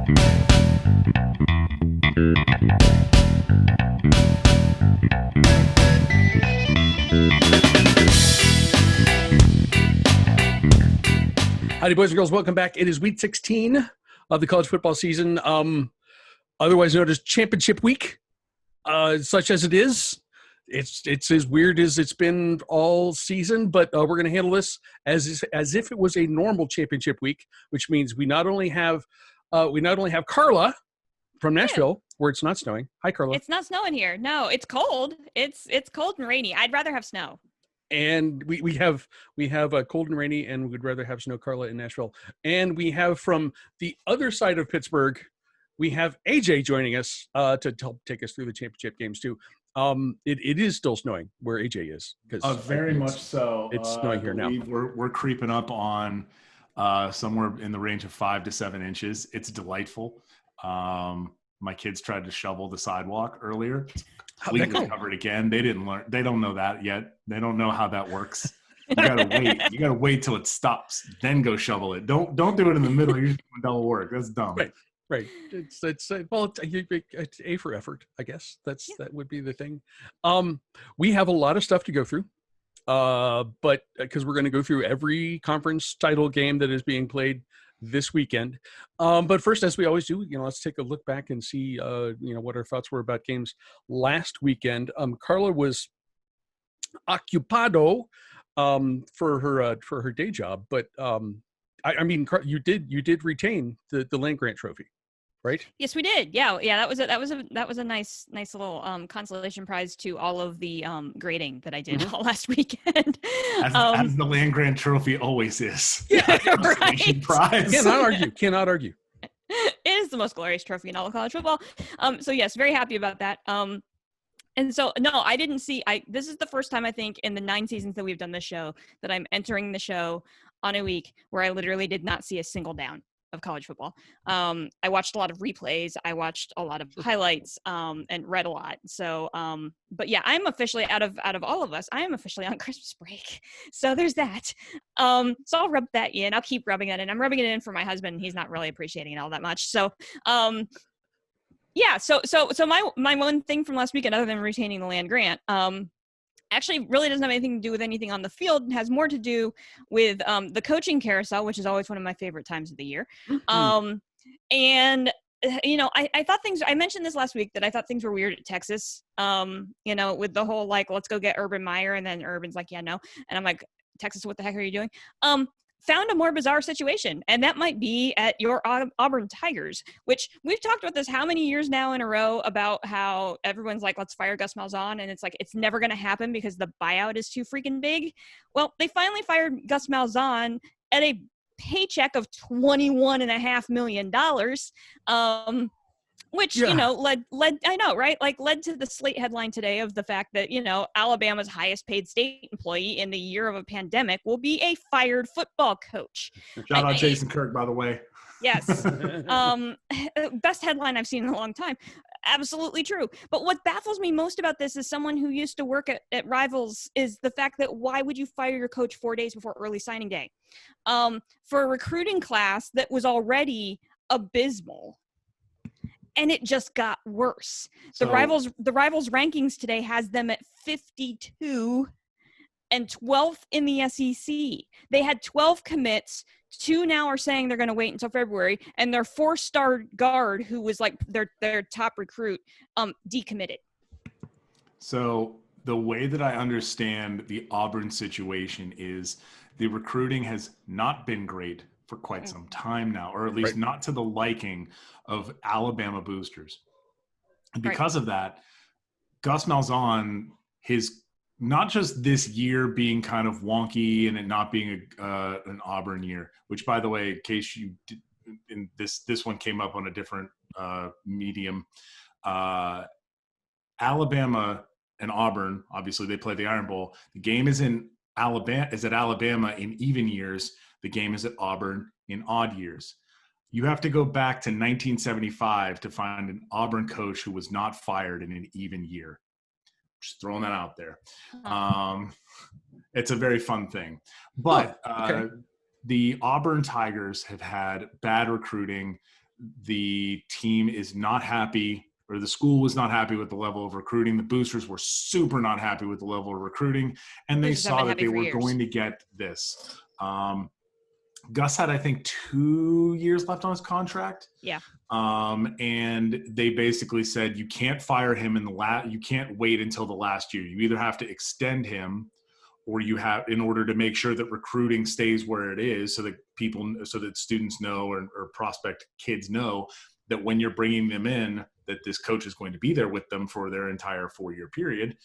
Howdy, boys and girls. Welcome back. It is week 16 of the college football season, otherwise known as championship week, such as it is. It's as weird as it's been all season, but we're going to handle this as if it was a normal championship week, which means we not only have Carla from Nashville, where it's not snowing. Hi, Carla. It's not snowing here. No, it's cold. It's cold and rainy. I'd rather have snow. And we have cold and rainy, and we'd rather have snow, Carla, in Nashville. And we have from the other side of Pittsburgh, we have AJ joining us to help take us through the championship games too. It is still snowing where AJ is, because very much so. It's snowing here now. We're creeping up on somewhere in the range of 5 to 7 inches. It's delightful. My kids tried to shovel the sidewalk earlier. Completely covered again. They didn't learn. They don't know that yet. They don't know how that works. You gotta wait. You gotta wait till it stops, then go shovel it. Don't do it in the middle. You're just doing double work. That's dumb. Right. It's A for effort, I guess. That would be the thing. We have a lot of stuff to go through, but because we're going to go through every conference title game that is being played this weekend. But first, as we always do, let's take a look back and see, what our thoughts were about games last weekend. Carla was occupado for her day job, but you did retain the land grant trophy, right? Yes, we did. Yeah. That was a nice little consolation prize to all of the grading that I did all last weekend. As the land grant trophy always is. Yeah, right. Prize. Cannot argue. It is the most glorious trophy in all of college football. So yes, very happy about that. And so, no, I didn't see, this is the first time I think in the 9 seasons that we've done this show that I'm entering the show on a week where I literally did not see a single down of college football. I watched a lot of replays. I watched a lot of highlights, and read a lot. So, but yeah, I'm officially out of all of us, I am officially on Christmas break. So there's that. So I'll rub that in. I'll keep rubbing that in. I'm rubbing it in for my husband. He's not really appreciating it all that much. So, yeah. So my one thing from last weekend, other than retaining the land grant, actually really doesn't have anything to do with anything on the field. It has more to do with the coaching carousel, which is always one of my favorite times of the year. Mm-hmm. And I thought I mentioned this last week that I thought things were weird at Texas. With the whole let's go get Urban Meyer, and then Urban's like, yeah, no, and I'm like, Texas, what the heck are you doing? Found a more bizarre situation, and that might be at your Auburn Tigers, which we've talked about this how many years now in a row about how everyone's like, let's fire Gus Malzahn, and it's like, it's never going to happen because the buyout is too freaking big. Well, they finally fired Gus Malzahn at a paycheck of $21.5 million, which, led I know, right? Led to the Slate headline today of the fact that, Alabama's highest paid state employee in the year of a pandemic will be a fired football coach. Shout out Jason Kirk, by the way. Yes. Best headline I've seen in a long time. Absolutely true. But what baffles me most about this is someone who used to work at Rivals is the fact that why would you fire your coach 4 days before early signing day? For a recruiting class that was already abysmal. And it just got worse. The Rivals rankings today has them at 52 and 12th in the SEC. They had 12 commits. 2 now are saying they're going to wait until February, and their 4-star guard, who was like their top recruit, decommitted. So the way that I understand the Auburn situation is the recruiting has not been great for quite some time now, or at least not to the liking of Alabama boosters. And because of that, Gus Malzahn, his not just this year being kind of wonky and it not being an Auburn year, which, by the way, in case you did, in this one came up on a different medium, Alabama and Auburn, obviously they play the Iron Bowl. The game is at Alabama in even years. The game is at Auburn in odd years. You have to go back to 1975 to find an Auburn coach who was not fired in an even year. Just throwing that out there. It's a very fun thing. But the Auburn Tigers have had bad recruiting. the team is not happy, or the school was not happy with the level of recruiting. The boosters were super not happy with the level of recruiting, and they saw that they were going to get this. Gus had, I think, 2 years left on his contract. Yeah. And they basically said, you can't fire him you can't wait until the last year. You either have to extend him, or you have, in order to make sure that recruiting stays where it is, so that students know, or prospect kids know that when you're bringing them in, that this coach is going to be there with them for their entire 4-year period.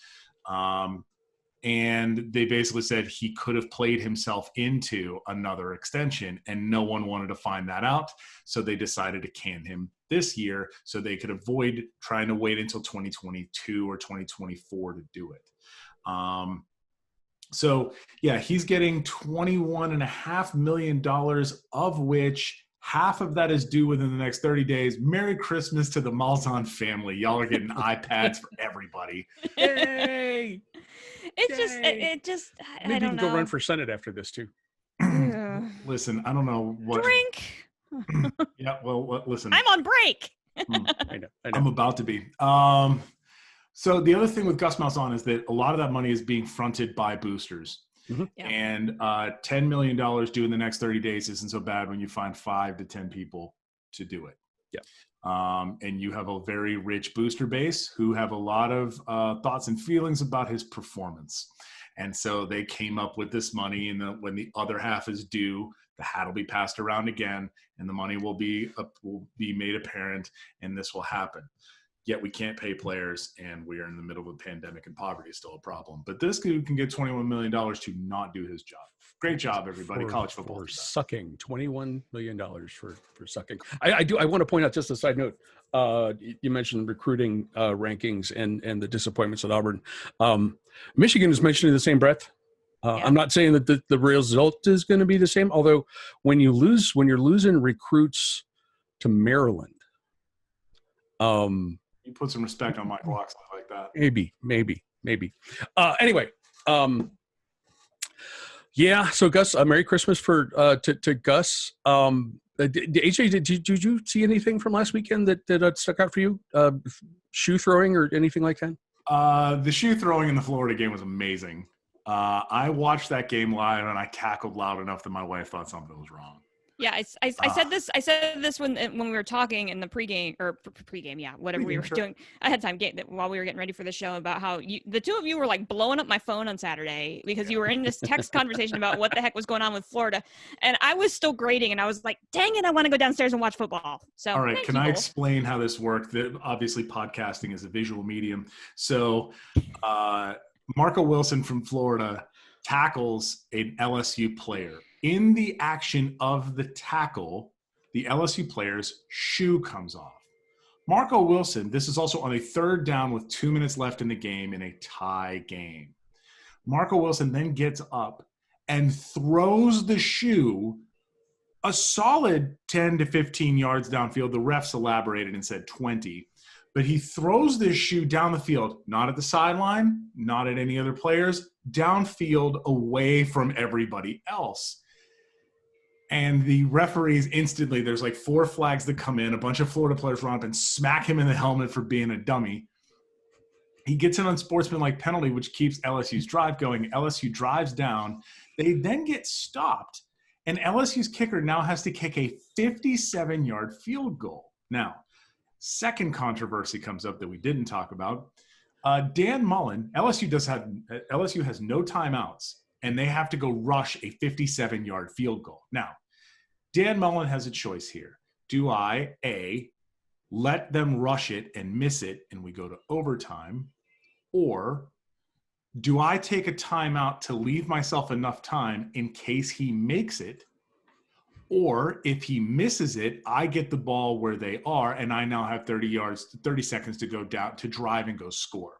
And they basically said he could have played himself into another extension, and no one wanted to find that out. So they decided to can him this year so they could avoid trying to wait until 2022 or 2024 to do it. So yeah, he's getting $21.5 million, of which half of that is due within the next 30 days. Merry Christmas to the Malzahn family. Y'all are getting iPads for everybody. Yay! It just, Maybe I don't you can know. go run for Senate after this too. Listen, I don't know what. Drink. Yeah, well, listen. I'm on break. I know. I'm about to be. So the other thing with Gus Malzahn is that a lot of that money is being fronted by boosters. Mm-hmm. Yeah. And $10 million due in the next 30 days isn't so bad when you find 5 to 10 people to do it. Yeah. And you have a very rich booster base who have a lot of thoughts and feelings about his performance. And so they came up with this money, and when the other half is due, the hat will be passed around again, and the money will be made apparent, and this will happen. Yet we can't pay players, and we are in the middle of a pandemic, and poverty is still a problem. But this dude can get $21 million to not do his job. Great job, everybody. College football. For sucking. $21 million for sucking. I want to point out, just a side note, you mentioned recruiting rankings and the disappointments at Auburn. Michigan is mentioned in the same breath. Yeah. I'm not saying that the result is going to be the same, although when you're losing recruits to Maryland, you put some respect on Mike Locksley like that. Maybe. Anyway, yeah. So Gus, Merry Christmas to Gus. AJ, did you see anything from last weekend that stuck out for you? Shoe throwing or anything like that? The shoe throwing in the Florida game was amazing. I watched that game live, and I cackled loud enough that my wife thought something was wrong. Yeah, I said this. I said this when we were talking in the pregame or pregame. Yeah, whatever we were doing. I had time while we were getting ready for the show about how the two of you were like blowing up my phone on Saturday because you were in this text conversation about what the heck was going on with Florida, and I was still grading, and I was like, "Dang it, I want to go downstairs and watch football." So, all right, can I explain how this worked? Obviously, podcasting is a visual medium. So, Marco Wilson from Florida tackles an LSU player. In the action of the tackle, the LSU player's shoe comes off. Marco Wilson, this is also on a 3rd down with 2 minutes left in the game in a tie game. Marco Wilson then gets up and throws the shoe a solid 10 to 15 yards downfield. The refs elaborated and said 20. But he throws this shoe down the field, not at the sideline, not at any other players, downfield away from everybody else. And the referees instantly, there's like 4 flags that come in. A bunch of Florida players run up and smack him in the helmet for being a dummy. He gets an unsportsmanlike penalty, which keeps LSU's drive going. LSU drives down. They then get stopped. And LSU's kicker now has to kick a 57-yard field goal. Now, second controversy comes up that we didn't talk about. Dan Mullen, LSU has no timeouts, and they have to go rush a 57-yard field goal. Now, Dan Mullen has a choice here. Do I, A, let them rush it and miss it and we go to overtime, or do I take a timeout to leave myself enough time in case he makes it, or if he misses it, I get the ball where they are and I now have 30 seconds to go down to drive and go score.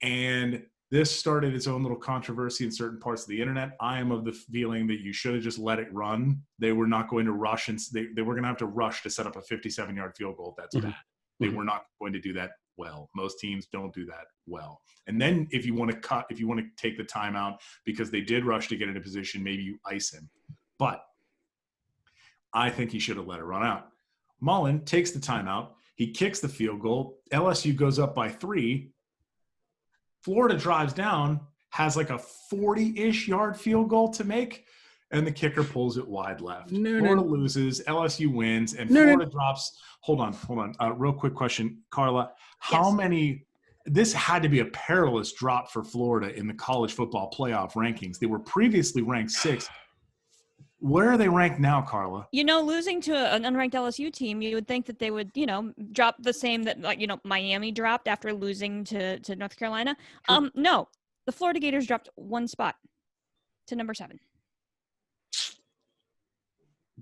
And this started its own little controversy in certain parts of the internet. I am of the feeling that you should have just let it run. They were not going to rush, and they were going to have to rush to set up a 57-yard field goal. That's bad. They were not going to do that well. Most teams don't do that well. And then if you want to take the timeout because they did rush to get into position, maybe you ice him. But I think he should have let it run out. Mullen takes the timeout. He kicks the field goal. LSU goes up by 3. Florida drives down, has like a 40-ish yard field goal to make, and the kicker pulls it wide left. Florida loses, LSU wins, and Florida drops. Hold on. Real quick question, Carla. How many – this had to be a perilous drop for Florida in the college football playoff rankings. They were previously ranked 6th. Where are they ranked now, Carla? Losing to an unranked LSU team, you would think that they would, drop the same that, Miami dropped after losing to North Carolina. Sure. No, the Florida Gators dropped 1 spot to number 7.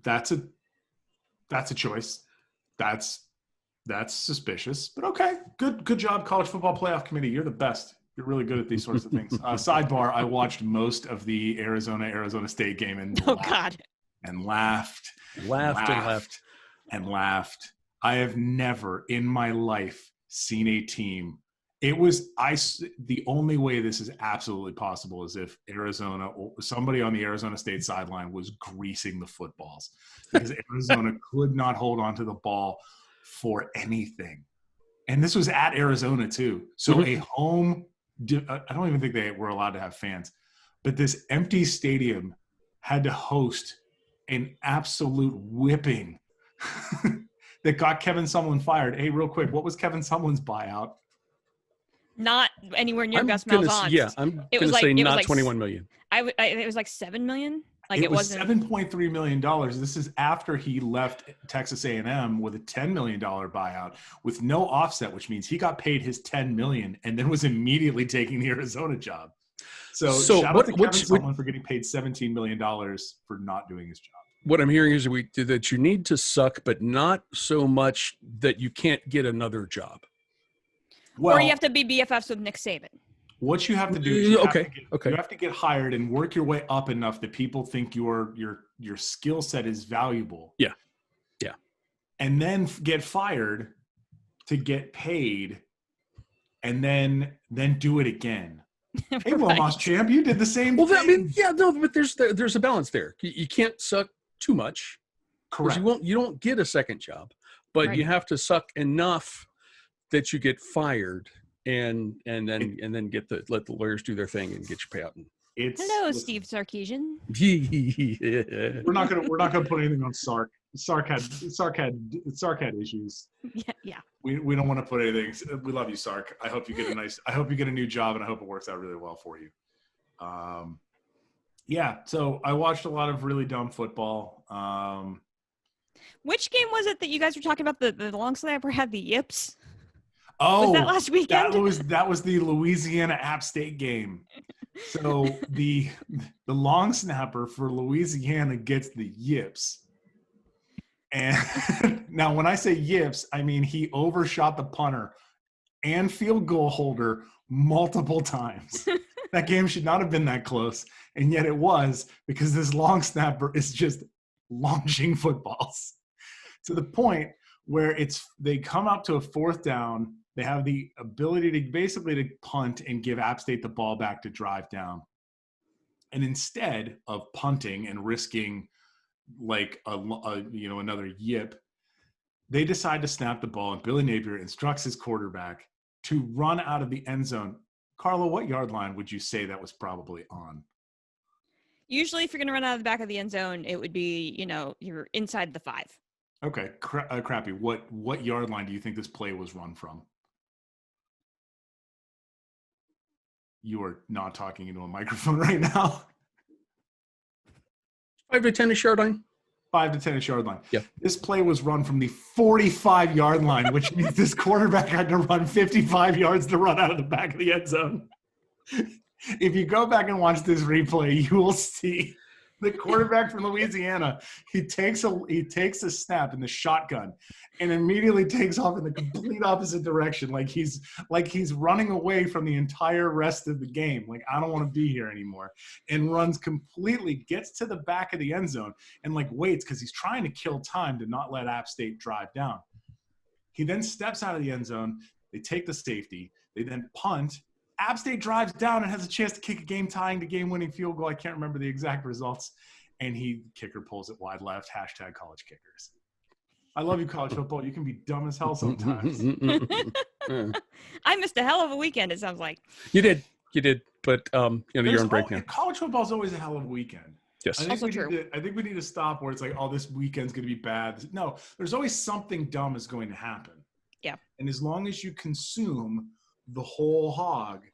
That's a choice. That's suspicious, but okay. Good job, College Football Playoff Committee. You're the best. You're really good at these sorts of things. Sidebar, I watched most of the Arizona State game and laughed. I have never in my life seen a team. The only way this is absolutely possible is if Arizona or somebody on the Arizona State sideline was greasing the footballs, because Arizona could not hold on to the ball for anything. And this was at Arizona too. So a home – I don't even think they were allowed to have fans, but this empty stadium had to host an absolute whipping that got Kevin Sumlin fired. Hey, real quick, what was Kevin Sumlin's buyout? Not anywhere near Gus Malzahn's. Yeah, I'm going to say not $21 million. It was like $7 million. It was $7.3 million. This is after he left Texas A&M with a $10 million buyout with no offset, which means he got paid his $10 million and then was immediately taking the Arizona job. So shout out to Kevin Sumlin for getting paid $17 million for not doing his job. What I'm hearing is that you need to suck, but not so much that you can't get another job. Well, or you have to be BFFs with Nick Saban. What you have to do is you have to get hired and work your way up enough that people think your skill set is valuable. Yeah. And then get fired to get paid, and then do it again. Right. Hey, Wilmos champ, you did the same thing. But there's a balance there. You can't suck too much. Correct. You don't get a second job, but you have to suck enough that you get fired. And then let the lawyers do their thing and get your payout. Hello, Steve Sarkisian. We're not gonna put anything on Sark. Sark had issues. Yeah. We don't want to put anything. We love you, Sark. I hope you get a new job, and I hope it works out really well for you. So I watched a lot of really dumb football. Which game was it that you guys were talking about? The long snapper had the yips. Oh, was that last weekend? That was the Louisiana App State game. So the long snapper for Louisiana gets the yips. And now when I say yips, I mean he overshot the punter and field goal holder multiple times. That game should not have been that close, and yet it was, because this long snapper is just launching footballs to the point where they come up to a 4th down. They have the ability to punt and give App State the ball back to drive down. And instead of punting and risking like another yip, they decide to snap the ball, and Billy Napier instructs his quarterback to run out of the end zone. Carla, what yard line would you say that was probably on? Usually if you're going to run out of the back of the end zone, it would be, you're inside the 5. Okay. Crappy. What yard line do you think this play was run from? You are not talking into a microphone right now. 5 to 10-ish yard line. 5 to 10-ish yard line. Yeah. This play was run from the 45-yard line, which means this quarterback had to run 55 yards to run out of the back of the end zone. If you go back and watch this replay, you will see the quarterback from Louisiana. He takes a snap in the shotgun and immediately takes off in the complete opposite direction, like he's running away from the entire rest of the game. Like, I don't want to be here anymore, and runs completely, gets to the back of the end zone and waits, because he's trying to kill time to not let App State drive down. He then steps out of the end zone. They take the safety. They then punt. App State drives down and has a chance to kick a game-tying to game-winning field goal. I can't remember the exact results. And kicker pulls it wide left, #college kickers. I love you, college football. You can be dumb as hell sometimes. I missed a hell of a weekend, it sounds like. You did. But you're on break now. College football is always a hell of a weekend. Yes. I think we need to stop where it's like, oh, this weekend's going to be bad. No, there's always something dumb is going to happen. Yeah. And as long as you consume the whole hog,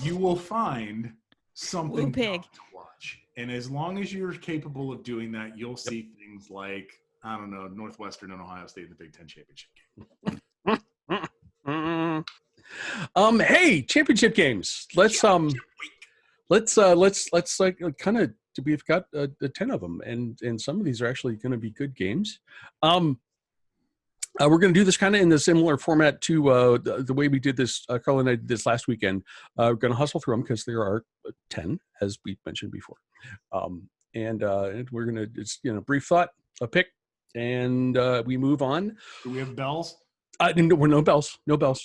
you will find something dumb to watch. And as long as you're capable of doing that, you'll see things like, I don't know, Northwestern and Ohio State in the Big Ten championship game. Hey, championship games. Let's kind of, we've got 10 of them, and some of these are actually going to be good games. We're going to do this kind of in the similar format to the way we did this, Carla and I did this last weekend. We're going to hustle through them because there are 10, as we mentioned before. And we're going to, it's, brief thought, a pick, and we move on. Do we have bells? No bells,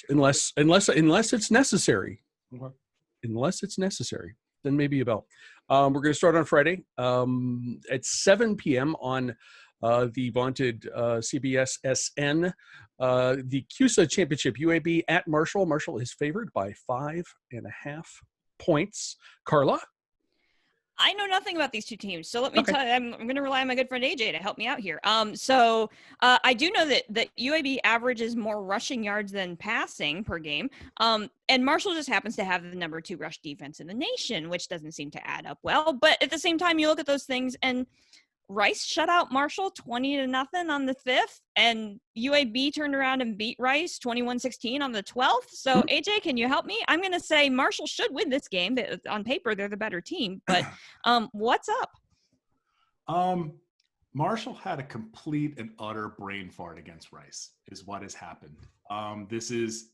unless it's necessary. Okay. Unless it's necessary, then maybe a bell. We're going to start on Friday at 7 p.m. on the vaunted CBS SN. The CUSA Championship, UAB at Marshall. Marshall is favored by 5.5 points. Carla? I know nothing about these two teams, so let me tell you, I'm going to rely on my good friend AJ to help me out here. So I do know that UAB averages more rushing yards than passing per game, and Marshall just happens to have the number 2 rush defense in the nation, which doesn't seem to add up well. But at the same time, you look at those things, and Rice shut out Marshall 20-0 on the 5th, and UAB turned around and beat Rice 21-16 on the 12th. So, AJ, can you help me? I'm going to say Marshall should win this game. On paper, they're the better team. But what's up? Marshall had a complete and utter brain fart against Rice is what has happened. This is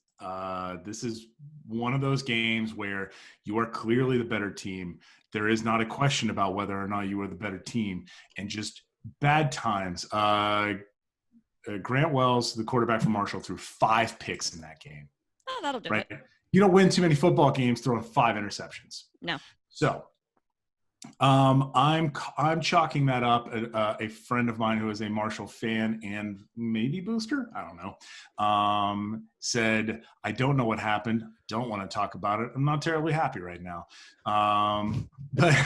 one of those games where you are clearly the better team. There is not a question about whether or not you are the better team, and just bad times. Grant Wells, the quarterback for Marshall, threw 5 picks in that game. Oh, that'll do it. You don't win too many football games throwing 5 interceptions. No. So I'm chalking that up. A friend of mine who is a Marshall fan and maybe booster, I don't know, said, I don't know what happened. Don't want to talk about it. I'm not terribly happy right now. But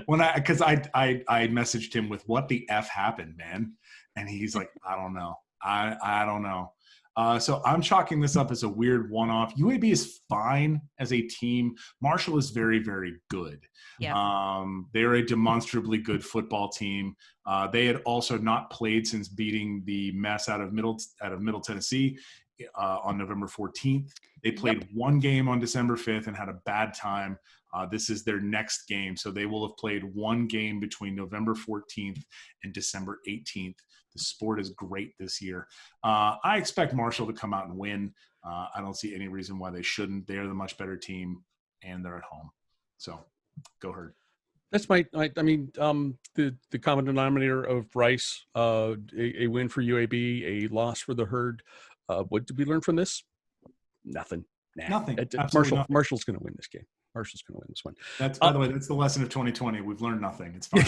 because I messaged him with what the F happened, man. And he's like, I don't know. I don't know. So I'm chalking this up as a weird one-off. UAB is fine as a team. Marshall is very, very good. Yeah. They're a demonstrably good football team. They had also not played since beating the mess out of Middle Tennessee on November 14th. They played one game on December 5th and had a bad time. This is their next game. So they will have played one game between November 14th and December 18th. The sport is great this year. I expect Marshall to come out and win. I don't see any reason why they shouldn't. They are the much better team, and they're at home. So go Herd. That's the common denominator of Rice, a win for UAB, a loss for the Herd. What did we learn from this? Nothing. Nothing. Marshall's going to win this game. Marshall's going to win this one. That's, by the way, that's the lesson of 2020. We've learned nothing. It's fine.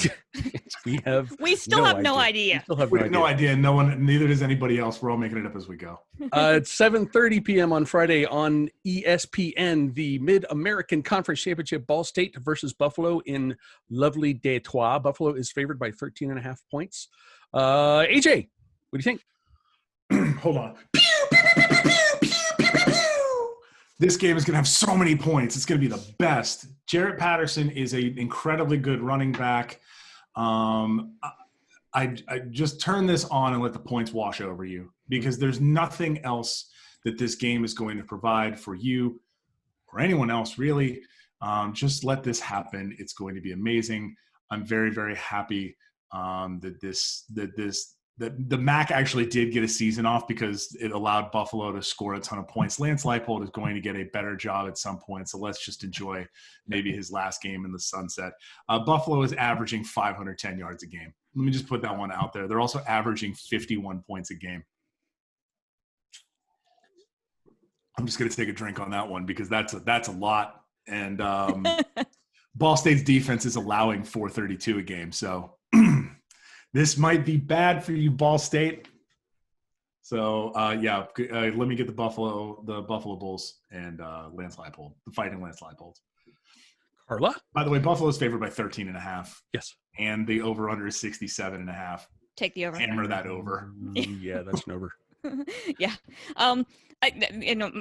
We still have no idea. We have no idea. No one, neither does anybody else. We're all making it up as we go. It's 7:30 p.m. on Friday on ESPN, the Mid-American Conference Championship, Ball State versus Buffalo in lovely Detroit. Buffalo is favored by 13.5 points. AJ, what do you think? Hold on. This game is going to have so many points. It's going to be the best. Jaret Patterson is an incredibly good running back. I just turn this on and let the points wash over you, because there's nothing else that this game is going to provide for you or anyone else, really. Just let this happen. It's going to be amazing. I'm very, very happy that the MAC actually did get a season off, because it allowed Buffalo to score a ton of points. Lance Leipold is going to get a better job at some point, so let's just enjoy maybe his last game in the sunset. Buffalo is averaging 510 yards a game. Let me just put that one out there. They're also averaging 51 points a game. I'm just going to take a drink on that one, because that's a lot. And Ball State's defense is allowing 432 a game, so This might be bad for you, Ball State. So let me get the Buffalo Bulls and Lance Leipold, the Fighting Lance Leipold. Carla? By the way, Buffalo's favored by 13.5. Yes. And the over/under is 67.5. Take the over. Hammer that over. Yeah, that's an over. Yeah. I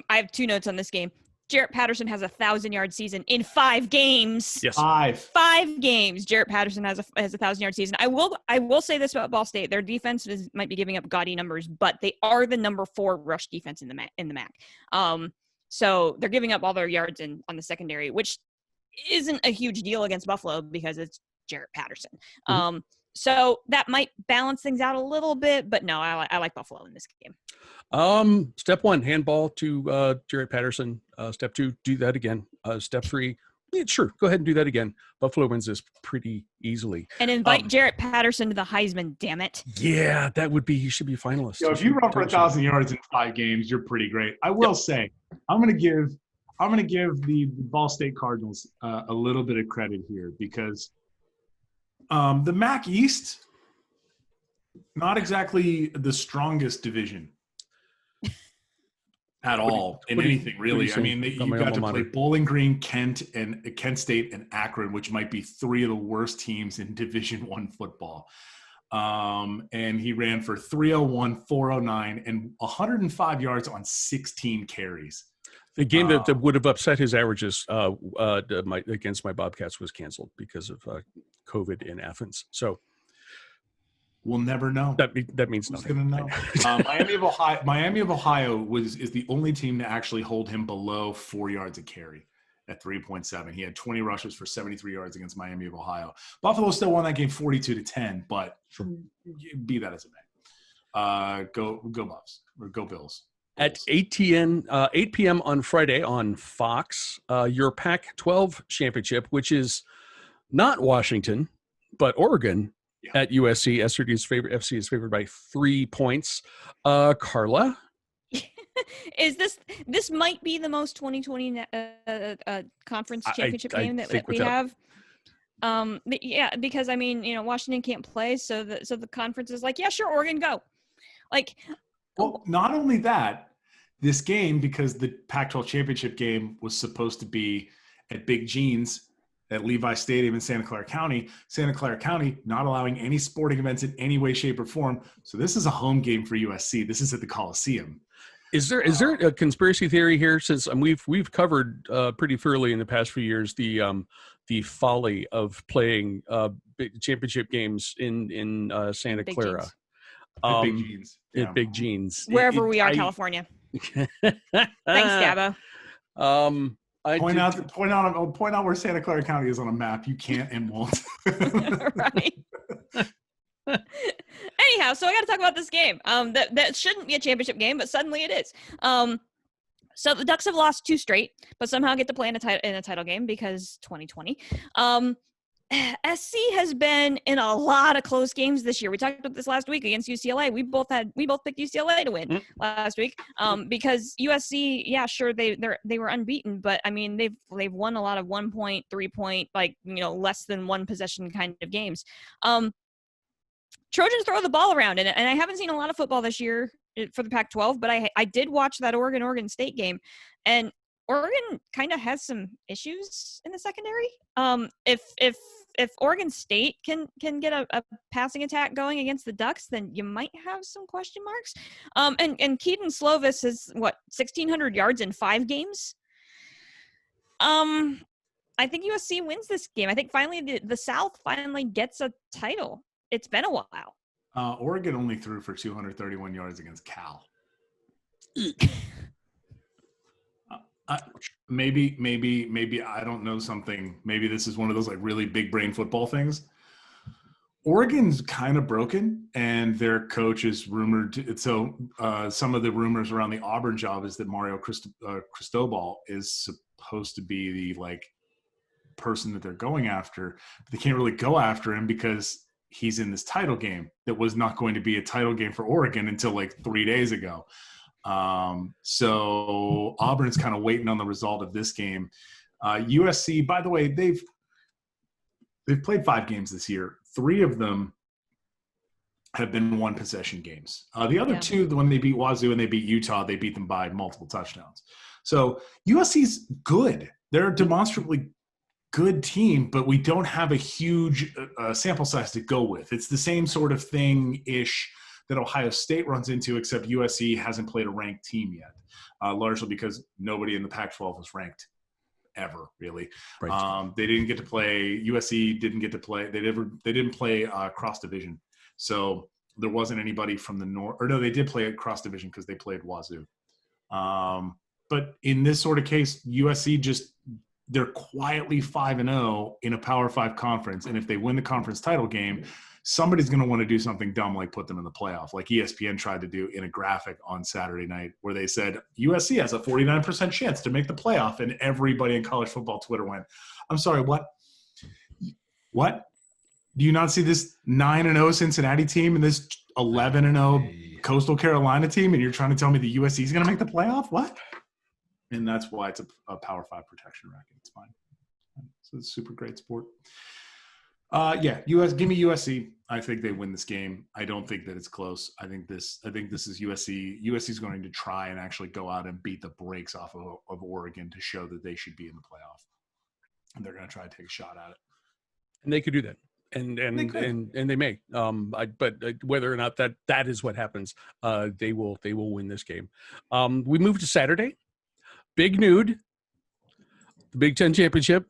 have 2 notes on this game. Jaret Patterson has a 1,000-yard season in 5 games. Yes. 5 games. Jaret Patterson has a 1,000-yard season. I will say this about Ball State: their defense might be giving up gaudy numbers, but they are the number 4 rush defense in the MAC. So they're giving up all their yards on the secondary, which isn't a huge deal against Buffalo because it's Jaret Patterson. Mm-hmm. So that might balance things out a little bit, but no, I like Buffalo in this game. Step 1, handball to Jaret Patterson. Step 2, do that again. Step 3, sure, go ahead and do that again. Buffalo wins this pretty easily. And invite Jaret Patterson to the Heisman, damn it. Yeah, he should be finalist. If you run for 1,000 yards in 5 games, you're pretty great. I will say, I'm going to give the Ball State Cardinals a little bit of credit here because the MAC East, not exactly the strongest division at all in anything, really. I mean, you got to play Bowling Green, Kent State, and Akron, which might be 3 of the worst teams in Division I football. And he ran for 301, 409, and 105 yards on 16 carries. The game that would have upset his averages against my Bobcats was canceled because of COVID in Athens. So we'll never know. That means nothing. Who's gonna know? Miami of Ohio is the only team to actually hold him below 4 yards a carry at 3.7. He had 20 rushes for 73 yards against Miami of Ohio. Buffalo still won that game 42-10, but be that as it may. Go Buffs or go Bills. At 8 p.m. on Friday on Fox, your Pac-12 championship, which is not Washington, but Oregon at USC. FC is favored by 3 points. Carla? This might be the most 2020 conference championship game that we have. Because I mean, Washington can't play, so the conference is like, yeah, sure, Oregon, go. Well, not only that, this game, because the Pac-12 championship game was supposed to be at Big Jeans at Levi Stadium in Santa Clara County not allowing any sporting events in any way, shape, or form. So this is a home game for USC. This is at the Coliseum. Is there a conspiracy theory here? Since we've covered pretty thoroughly in the past few years the folly of playing big championship games in Santa Clara. Big Jeans. At Big Jeans. Wherever we are, California. Thanks, Dabo. Point out where Santa Clara County is on a map. You can't and won't. Right. Anyhow, so I got to talk about this game. That shouldn't be a championship game, but suddenly it is. So the Ducks have lost 2 straight, but somehow get to play in a title game because 2020. SC has been in a lot of close games this year. We talked about this last week against UCLA. We both picked UCLA to win last week because USC, yeah, sure, they were unbeaten, but I mean they've won a lot of 1 point, 3 point, less than 1 possession kind of games. Trojans throw the ball around, and I haven't seen a lot of football this year for the Pac-12, but I did watch that Oregon State game, and Oregon kind of has some issues in the secondary. If Oregon State can get a passing attack going against the Ducks, then you might have some question marks. And Keaton Slovis is 1,600 yards in 5 games. I think USC wins this game. I think finally the South finally gets a title. It's been a while. Oregon only threw for 231 yards against Cal. Maybe I don't know something. Maybe this is one of those really big brain football things. Oregon's kind of broken, and their coach is rumored. So some of the rumors around the Auburn job is that Mario Cristobal is supposed to be the person that they're going after. But they can't really go after him because he's in this title game that was not going to be a title game for Oregon until 3 days ago. So Auburn's kind of waiting on the result of this game. USC, by the way, they've played 5 games this year. 3 of them have been one possession games. The other two, when they beat Wazoo and they beat Utah, they beat them by multiple touchdowns. So USC's good. They're a demonstrably good team, but we don't have a huge sample size to go with. It's the same sort of thing-ish that Ohio State runs into, except USC hasn't played a ranked team yet, largely because nobody in the Pac-12 was ranked ever, really. Right. They didn't get to play. USC didn't get to play. They didn't play cross division, so there wasn't anybody from the north. Or no, they did play cross division because they played Wazoo. But in this sort of case, USC they're quietly 5-0 in a Power 5 conference, and if they win the conference title game, somebody's going to want to do something dumb like put them in the playoff, like ESPN tried to do in a graphic on Saturday night where they said USC has a 49% chance to make the playoff, and everybody in college football Twitter went, I'm sorry, what? What? Do you not see this 9-0 Cincinnati team and this 11-0 Coastal Carolina team, and you're trying to tell me the USC is going to make the playoff? What? And that's why it's a Power 5 protection racket. It's fine. So it's a super great sport. Give me USC. I think they win this game. I don't think that it's close. I think this is USC. USC is going to try and actually go out and beat the brakes off of Oregon to show that they should be in the playoff. And they're going to try to take a shot at it. And they could do that. And they may. But whether or not that is what happens, they will win this game. We move to Saturday. Big Nude, the Big Ten Championship,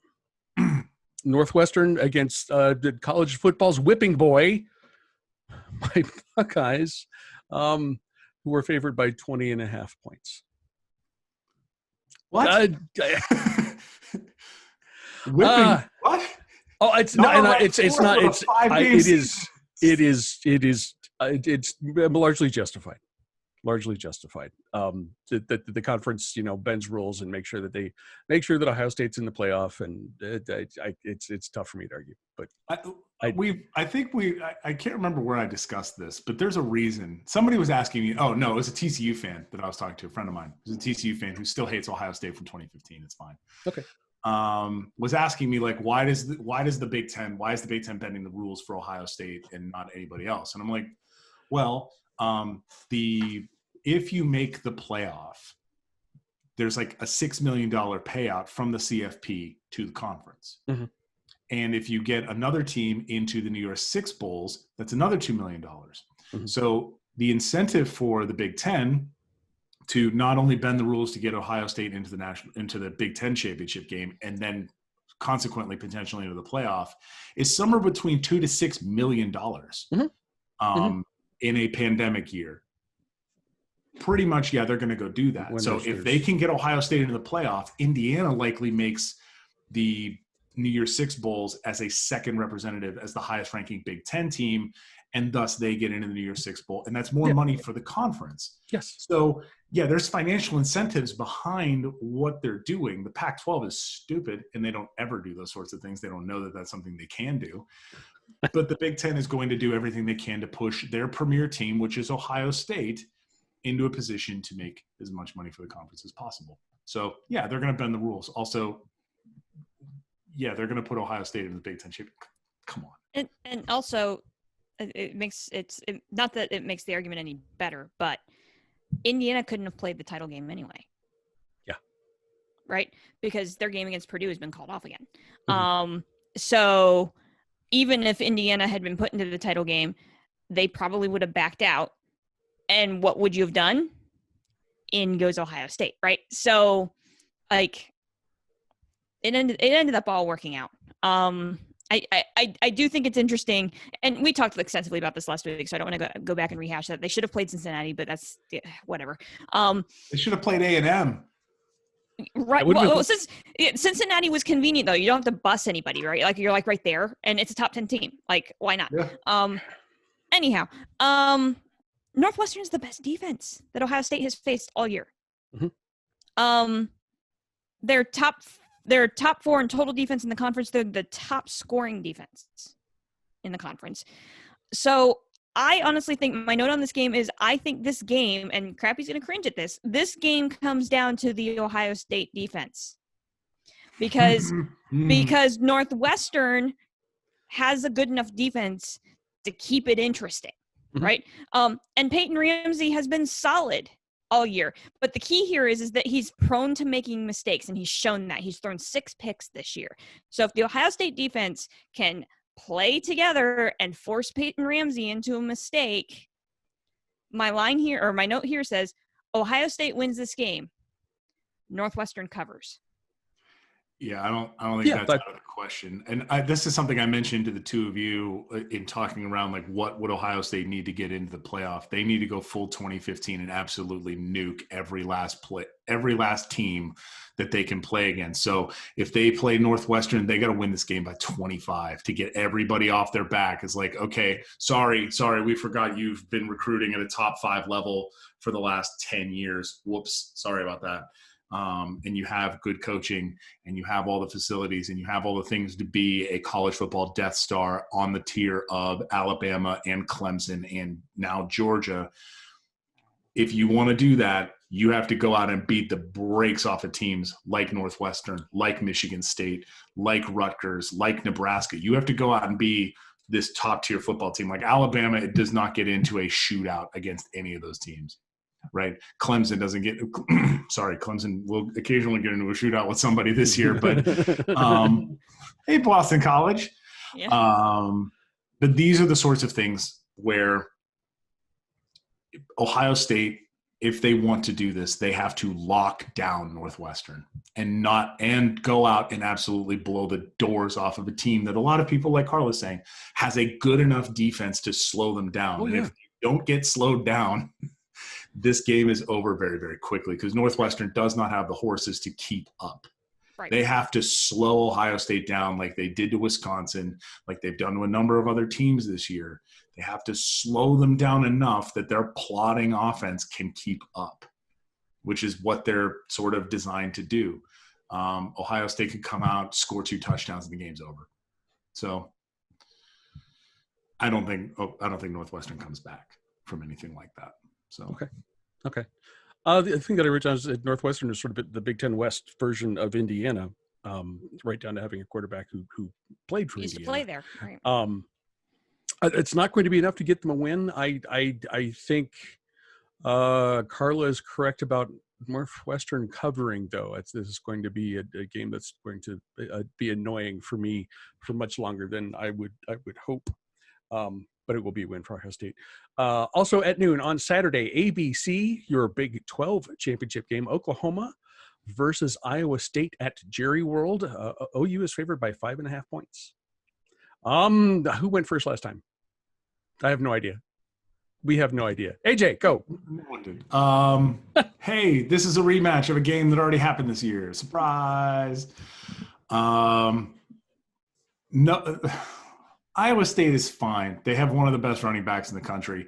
Northwestern against college football's whipping boy, my Buckeyes, who were favored by 20.5 points. What? Whipping? What? Oh, it's largely justified. The conference, bends rules and make sure that Ohio State's in the playoff, and it's tough for me to argue. But I can't remember where I discussed this, but there's a reason. Somebody was asking me. Oh no, it was a TCU fan that I was talking to, a friend of mine. It was a TCU fan who still hates Ohio State from 2015. It's fine. Okay. Was asking me like, why is the Big Ten bending the rules for Ohio State and not anybody else? And I'm like, well. If you make the playoff, there's like a $6 million payout from the CFP to the conference. Mm-hmm. And if you get another team into the New Year's Six Bowls, that's another $2 million. Mm-hmm. So the incentive for the Big Ten to not only bend the rules to get Ohio State into the Big Ten championship game and then consequently potentially into the playoff is somewhere between $2 to $6 million. Mm-hmm. In a pandemic year. Pretty much, yeah, they're going to go do that. So if they can get Ohio State into the playoff, Indiana likely makes the New Year's Six Bowls as a second representative as the highest ranking Big Ten team, and thus they get into the New Year's Six Bowl. And that's more money for the conference. Yes. So, yeah, there's financial incentives behind what they're doing. The Pac-12 is stupid, and they don't ever do those sorts of things. They don't know that that's something they can do. But the Big Ten is going to do everything they can to push their premier team, which is Ohio State, into a position to make as much money for the conference as possible. So, yeah, they're going to bend the rules. Also, yeah, they're going to put Ohio State in the Big Ten championship. Come on. And also, not that it makes the argument any better, but Indiana couldn't have played the title game anyway. Yeah. Right? Because their game against Purdue has been called off again. Mm-hmm. So even if Indiana had been put into the title game, they probably would have backed out. And what would you have done? In goes Ohio State, right? So, like, it ended up all working out. I do think it's interesting, and we talked extensively about this last week, so I don't want to go back and rehash that. They should have played Cincinnati, but that's whatever. They should have played A&M. Right. Well, since Cincinnati was convenient, though, you don't have to bus anybody, right? Like, you're like right there, and it's a top 10 team. Like, why not? Yeah. Anyhow, Northwestern is the best defense that Ohio State has faced all year. Mm-hmm. They're top 4 in total defense in the conference. They're the top scoring defense in the conference. So I honestly think my note on this game is I think this game, and Crappy's going to cringe at this game comes down to the Ohio State defense. Because Northwestern has a good enough defense to keep it interesting. right? And Peyton Ramsey has been solid all year. But the key here is that he's prone to making mistakes, and he's shown that. He's thrown 6 picks this year. So if the Ohio State defense can play together and force Peyton Ramsey into a mistake, my note here says Ohio State wins this game. Northwestern covers. Yeah, I don't think that's out of the question. And this is something I mentioned to the two of you in talking around, like, what would Ohio State need to get into the playoff? They need to go full 2015 and absolutely nuke every last team that they can play against. So if they play Northwestern, they got to win this game by 25 to get everybody off their back. It's like, okay, sorry, we forgot you've been recruiting at a top 5 level for the last 10 years. Whoops, sorry about that. And you have good coaching, and you have all the facilities, and you have all the things to be a college football Death Star on the tier of Alabama and Clemson and now Georgia. If you want to do that, you have to go out and beat the brakes off of teams like Northwestern, like Michigan State, like Rutgers, like Nebraska. You have to go out and be this top-tier football team. Like Alabama, it does not get into a shootout against any of those teams. Right. Clemson doesn't get Clemson will occasionally get into a shootout with somebody this year, but hey, Boston College. Yeah. But these are the sorts of things where Ohio State, if they want to do this, they have to lock down Northwestern and go out and absolutely blow the doors off of a team that a lot of people, like Carla is saying, has a good enough defense to slow them down. And if you don't get slowed down, this game is over very, very quickly because Northwestern does not have the horses to keep up. Right. They have to slow Ohio State down like they did to Wisconsin, like they've done to a number of other teams this year. They have to slow them down enough that their plodding offense can keep up, which is what they're sort of designed to do. Ohio State could come out, score 2 touchdowns, and the game's over. So I don't think Northwestern comes back from anything like that. So okay. The thing that I wrote down is that Northwestern is sort of the Big Ten West version of Indiana, right down to having a quarterback who played for Used Indiana. to play there. Right. It's not going to be enough to get them a win. I think Carla is correct about Northwestern covering, though. This is going to be a game that's going to be annoying for me for much longer than I would hope. But it will be a win for Ohio State. Also at noon on Saturday, ABC, your Big 12 championship game, Oklahoma versus Iowa State at Jerry World. OU is favored by 5.5 points. Who went first last time? I have no idea. We have no idea. AJ, go. Hey, this is a rematch of a game that already happened this year. Surprise. No. Iowa State is fine. They have one of the best running backs in the country,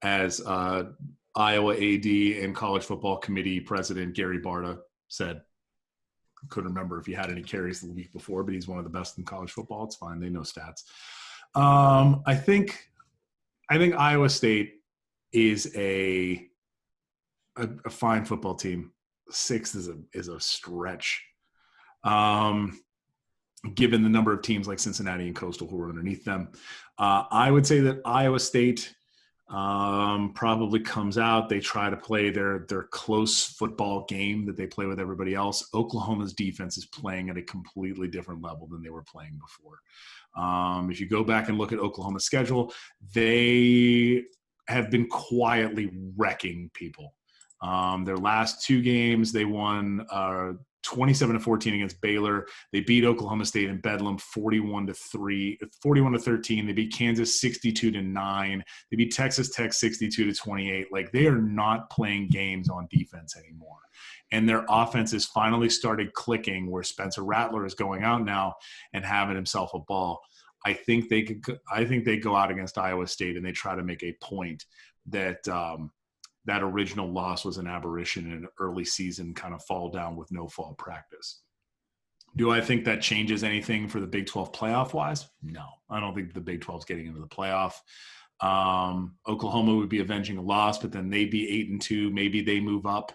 as Iowa AD and College Football Committee President Gary Barta said. Couldn't remember if he had any carries the week before, but he's one of the best in college football. It's fine. They know stats. I think Iowa State is a fine football team. 6th is a stretch. Given the number of teams like Cincinnati and Coastal who are underneath them. I would say that Iowa State probably comes out. They try to play their close football game that they play with everybody else. Oklahoma's defense is playing at a completely different level than they were playing before. If you go back and look at Oklahoma's schedule, they have been quietly wrecking people. Their last 2 games, they won 27-14 against Baylor. They beat Oklahoma State in Bedlam 41-13. They beat Kansas 62-9. They beat Texas Tech 62-28. Like, they are not playing games on defense anymore. And their offense has finally started clicking, where Spencer Rattler is going out now and having himself a ball. I think they go out against Iowa State and they try to make a point that that original loss was an aberration in an early season kind of fall down with no fall practice. Do I think that changes anything for the Big 12 playoff wise? No, I don't think the Big 12 is getting into the playoff. Oklahoma would be avenging a loss, but then they'd be 8-2. Maybe they move up.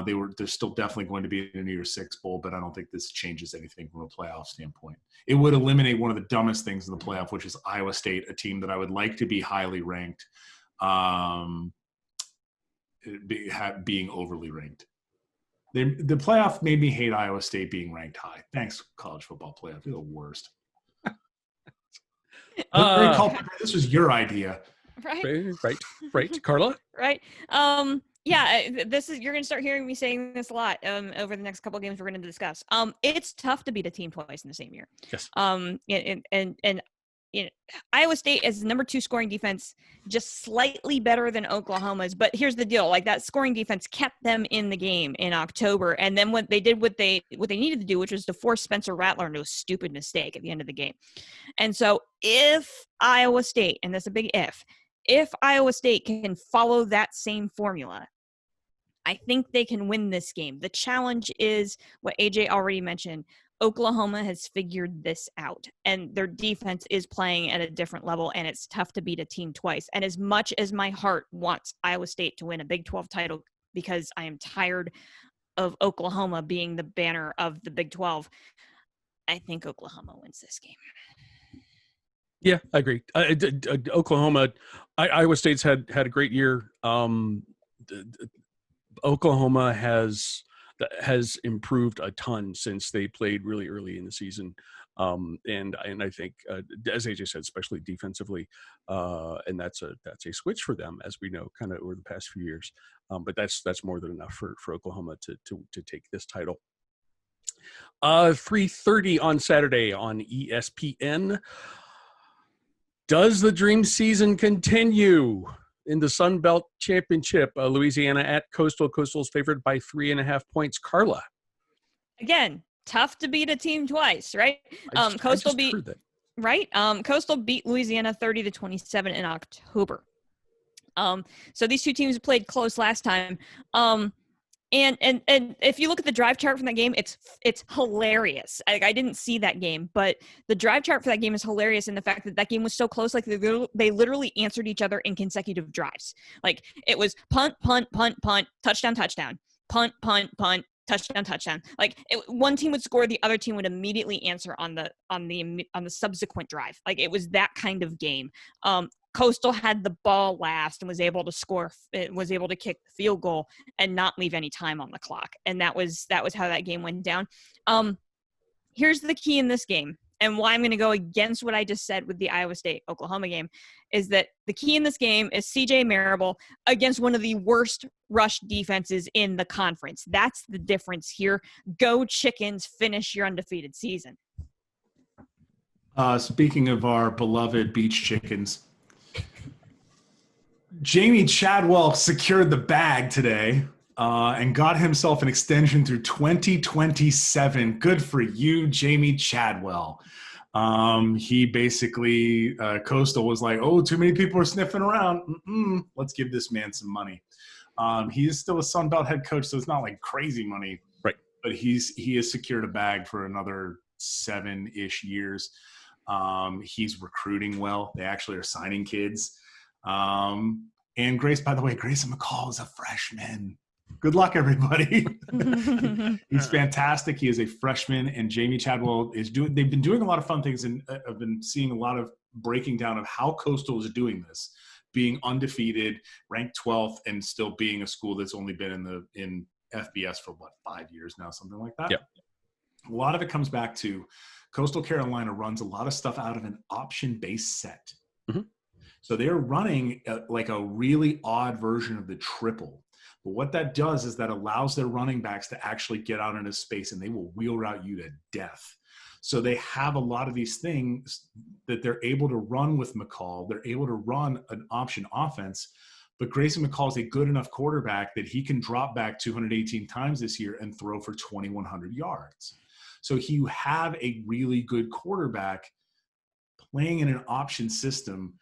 They're still definitely going to be in the New Year's Six Bowl, but I don't think this changes anything from a playoff standpoint. It would eliminate one of the dumbest things in the playoff, which is Iowa State, a team that I would like to be highly ranked, being overly ranked. The playoff made me hate Iowa State being ranked high. Thanks, college football playoff. You're the worst. This was your idea. Right. Carla? Right. This is, you're going to start hearing me saying this a lot over the next couple of games we're going to discuss. It's tough to beat a team twice in the same year. Yes. And Iowa State is the number 2 scoring defense, just slightly better than Oklahoma's. But here's the deal: like, that scoring defense kept them in the game in October, and then what they needed to do, which was to force Spencer Rattler into a stupid mistake at the end of the game. And so, if Iowa State, and that's a big if Iowa State can follow that same formula, I think they can win this game. The challenge is what AJ already mentioned. Oklahoma has figured this out, and their defense is playing at a different level, and it's tough to beat a team twice. And as much as my heart wants Iowa State to win a Big 12 title, because I am tired of Oklahoma being the banner of the Big 12, I think Oklahoma wins this game. Yeah, I agree. Oklahoma, Iowa State's had a great year. Oklahoma has improved a ton since they played really early in the season, and I think, as AJ said, especially defensively, and that's a switch for them, as we know, kind of over the past few years. But that's more than enough for Oklahoma to take this title. 3:30 on Saturday on ESPN. Does the dream season continue in the Sun Belt Championship? Louisiana at Coastal. Coastal's favored by 3.5 points. Carla. Again, tough to beat a team twice, right? Coastal beat Louisiana 30-27 in October. So these two teams played close last time. And if you look at the drive chart from that game, it's hilarious. I didn't see that game, but the drive chart for that game is hilarious in the fact that game was so close. Like, they literally answered each other in consecutive drives. Like, it was punt, punt, punt, punt, touchdown, touchdown, punt, punt, punt, touchdown, touchdown. Like, one team would score, the other team would immediately answer on the subsequent drive. Like, it was that kind of game. Coastal had the ball last and was able to kick the field goal and not leave any time on the clock. And that was how that game went down. Here's the key in this game, and why I'm going to go against what I just said with the Iowa State-Oklahoma game, is that the key in this game is C.J. Marable against one of the worst rush defenses in the conference. That's the difference here. Go Chickens, finish your undefeated season. Speaking of our beloved beach chickens, Jamie Chadwell secured the bag today and got himself an extension through 2027. Good for you, Jamie Chadwell. He basically, Coastal was like, oh, too many people are sniffing around. Let's give this man some money. He is still a Sun Belt head coach, so it's not like crazy money. Right. But he has secured a bag for another 7-ish years. He's recruiting well. They actually are signing kids. And Grace, by the way, Grayson McCall is a freshman. Good luck, everybody. He's fantastic. He is a freshman, and Jamie Chadwell they've been doing a lot of fun things, and I've been seeing a lot of breaking down of how Coastal is doing this, being undefeated, ranked 12th, and still being a school that's only been in FBS for 5 years now, something like that. Yeah. A lot of it comes back to Coastal Carolina runs a lot of stuff out of an option-based set. Mm-hmm. So they're running like a really odd version of the triple. But what that does is that allows their running backs to actually get out into space, and they will wheel route you to death. So they have a lot of these things that they're able to run with McCall. They're able to run an option offense. But Grayson McCall is a good enough quarterback that he can drop back 218 times this year and throw for 2,100 yards. So you have a really good quarterback playing in an option system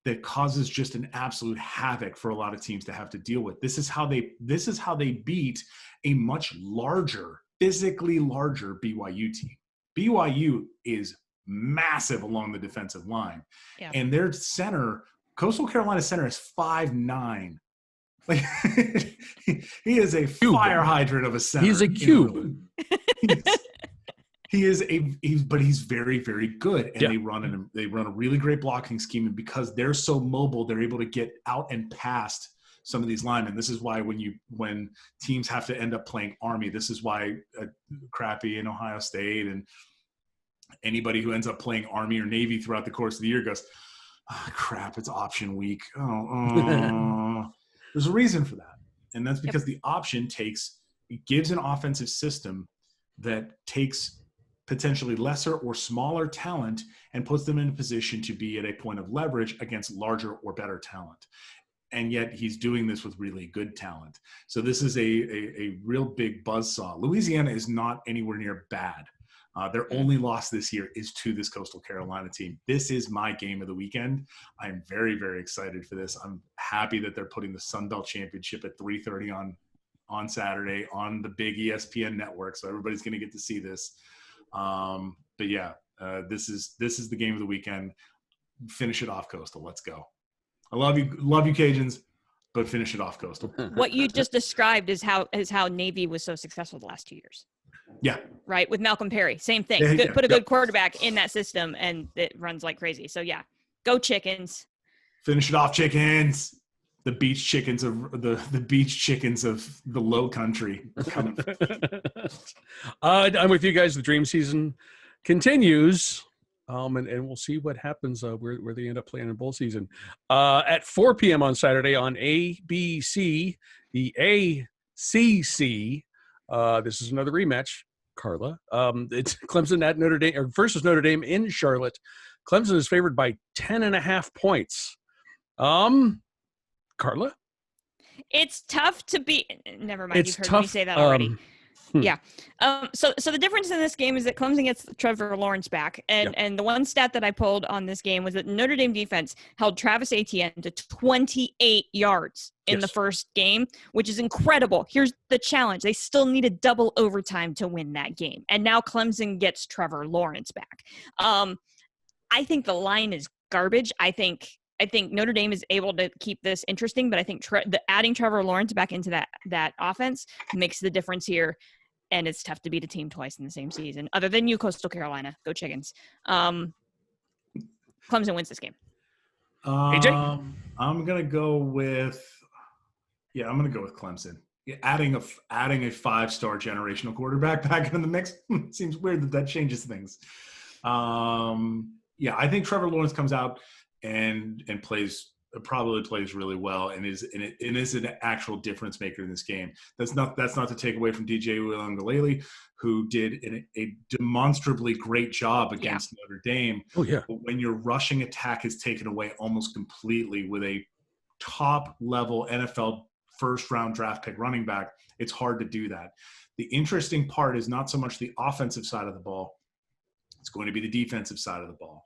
that causes just an absolute havoc for a lot of teams to have to deal with. This is how they beat a much larger, physically larger BYU team. BYU is massive along the defensive line. Yeah. And their center, Coastal Carolina center, is 5'9". Like he is a fire hydrant of a center. He's a cube. But he's very, very good. And Yeah. they run a really great blocking scheme. And because they're so mobile, they're able to get out and past some of these linemen. This is why when teams have to end up playing Army, this is why Crappy in Ohio State and anybody who ends up playing Army or Navy throughout the course of the year goes, oh, crap, it's option week. There's a reason for that. And that's because the option gives an offensive system that takes potentially lesser or smaller talent and puts them in a position to be at a point of leverage against larger or better talent. And yet he's doing this with really good talent. So this is a real big buzzsaw. Louisiana is not anywhere near bad. Their only loss this year is to this Coastal Carolina team. This is my game of the weekend. I'm very, very excited for this. I'm happy that they're putting the Sun Belt Championship at 3:30 on Saturday on the big ESPN network. So everybody's going to get to see this. But yeah, this is the game of the weekend. Finish it off, Coastal. Let's go. I love you, Cajuns, but finish it off, Coastal. What you just described is how Navy was so successful the last 2 years. Yeah. Right, with Malcolm Perry, same thing. Yeah, put a good quarterback in that system, and it runs like crazy. So yeah, go Chickens. Finish it off, Chickens. The beach chickens of the Low Country. I'm with you guys. The dream season continues. And we'll see what happens where they end up playing in bowl season. At 4 p.m. on Saturday on ABC, the ACC. This is another rematch, Carla. It's Clemson at Notre Dame versus Notre Dame in Charlotte. Clemson is favored by 10.5 points. Carla? It's tough to beat. Never mind. It's You've heard me say that already. Yeah. So the difference in this game is that Clemson gets Trevor Lawrence back. And the one stat that I pulled on this game was that Notre Dame defense held Travis Etienne to 28 yards in the first game, which is incredible. Here's the challenge. They still needed double overtime to win that game. And now Clemson gets Trevor Lawrence back. I think the line is garbage. I think Notre Dame is able to keep this interesting, but I think adding Trevor Lawrence back into that offense makes the difference here. And it's tough to beat a team twice in the same season. Other than you, Coastal Carolina. Go Chickens. Clemson wins this game. AJ? I'm gonna go with Clemson. Yeah, adding a 5-star generational quarterback back in the mix seems weird that changes things. I think Trevor Lawrence comes out and probably plays really well and is an actual difference maker in this game. That's not to take away from DJ Uiagalelei, who did a demonstrably great job against Notre Dame. Oh yeah. But when your rushing attack is taken away almost completely with a top level NFL first round draft pick running back, it's hard to do that. The interesting part is not so much the offensive side of the ball. It's going to be the defensive side of the ball.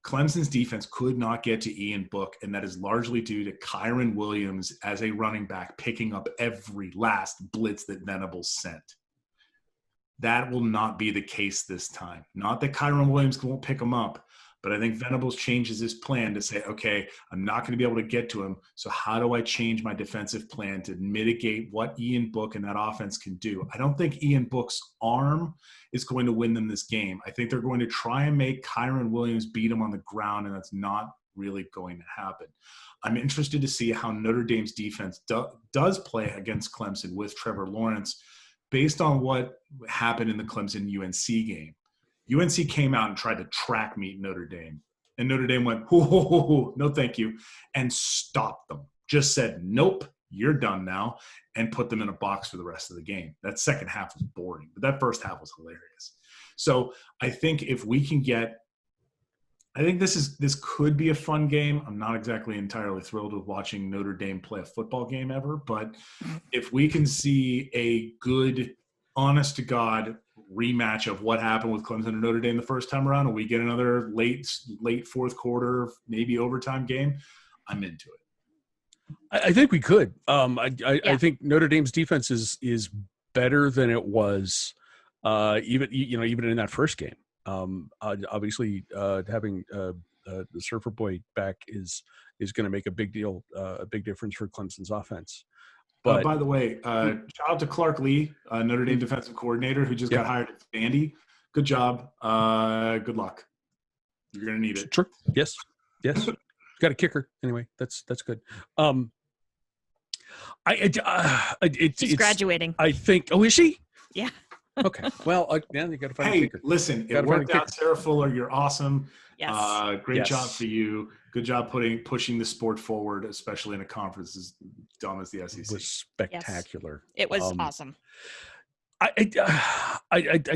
Clemson's defense could not get to Ian Book, and that is largely due to Kyron Williams as a running back picking up every last blitz that Venables sent. That will not be the case this time. Not that Kyron Williams won't pick him up, but I think Venables changes his plan to say, okay, I'm not going to be able to get to him, so how do I change my defensive plan to mitigate what Ian Book and that offense can do? I don't think Ian Book's arm is going to win them this game. I think they're going to try and make Kyron Williams beat him on the ground, and that's not really going to happen. I'm interested to see how Notre Dame's defense does play against Clemson with Trevor Lawrence based on what happened in the Clemson-UNC game. UNC came out and tried to track meet Notre Dame. And Notre Dame went, no thank you, and stopped them. Just said, nope, you're done now, and put them in a box for the rest of the game. That second half was boring, but that first half was hilarious. So I think if we can I think this could be a fun game. I'm not exactly entirely thrilled with watching Notre Dame play a football game ever, but if we can see a good, honest to God rematch of what happened with Clemson and Notre Dame the first time around, and we get another late fourth quarter, maybe overtime game, I'm into it. I think we could. I think Notre Dame's defense is better than it was even in that first game. Obviously, having the Surfer Boy back is going to make a big difference for Clemson's offense. But by the way, shout out to Clark Lee, Notre Dame defensive coordinator, who just got hired at Vandy. good job. Good luck. You're gonna need it. Sure. Yes. Got a kicker anyway. That's good. She's graduating. I think. Oh, is she? Yeah. Okay. Well, you got to find a Hey, kicker. listen, it worked out. Sarah Fuller, you're awesome. Yes. Great job for you. Good job pushing the sport forward, especially in a conference as dumb as the SEC. It was spectacular. Yes. It was awesome. I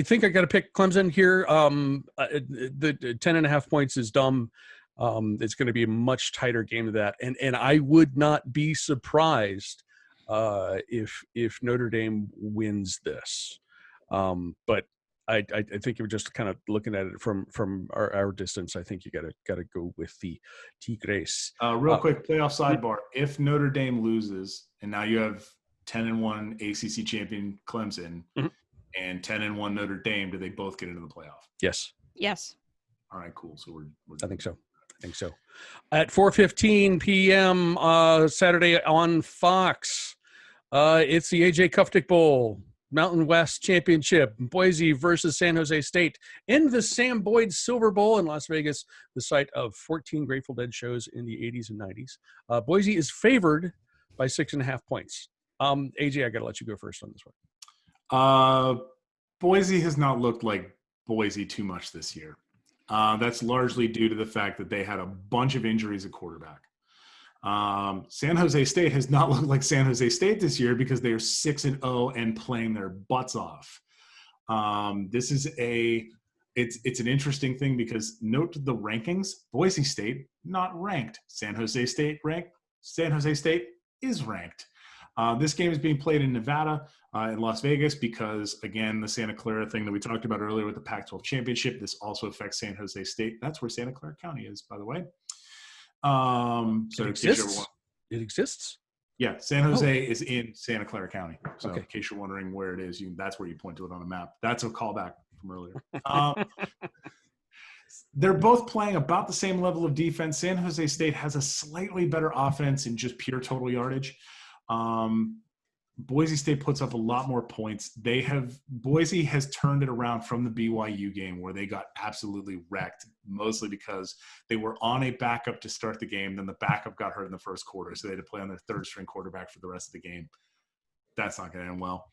think I got to pick Clemson here. The 10.5 points is dumb. It's going to be a much tighter game than that, and I would not be surprised if Notre Dame wins this. But I think you're just kind of looking at it from our distance. I think you got to go with the Tigres. Real quick playoff sidebar: if Notre Dame loses, and now you have 10-1 ACC champion Clemson and 10-1 Notre Dame, do they both get into the playoff? Yes. All right, cool. So we're I think so. At 4:15 p.m. Saturday on Fox, it's the AJ Kuftic Bowl, Mountain West Championship, Boise versus San Jose State in the Sam Boyd Silver Bowl in Las Vegas, the site of 14 Grateful Dead shows in the 80s and 90s. Boise is favored by 6.5 points. AJ, I got to let you go first on this one. Boise has not looked like Boise too much this year. That's largely due to the fact that they had a bunch of injuries at quarterback. San Jose State has not looked like San Jose State this year because they are 6-0 and playing their butts off. This is it's an interesting thing because note the rankings. Boise State not ranked. San Jose State ranked. San Jose State is ranked. This game is being played in Nevada, in Las Vegas, because, again, the Santa Clara thing that we talked about earlier with the Pac-12 championship, this also affects San Jose State. That's where Santa Clara County is, by the way. So it exists? Yeah, San Jose is in Santa Clara County. So in case you're wondering where it is, that's where you point to it on a map. That's a callback from earlier. They're both playing about the same level of defense. San Jose State has a slightly better offense in just pure total yardage. Boise State puts up a lot more points. Boise has turned it around from the BYU game where they got absolutely wrecked, mostly because they were on a backup to start the game. Then the backup got hurt in the first quarter, so they had to play on their third string quarterback for the rest of the game. That's not going to end well.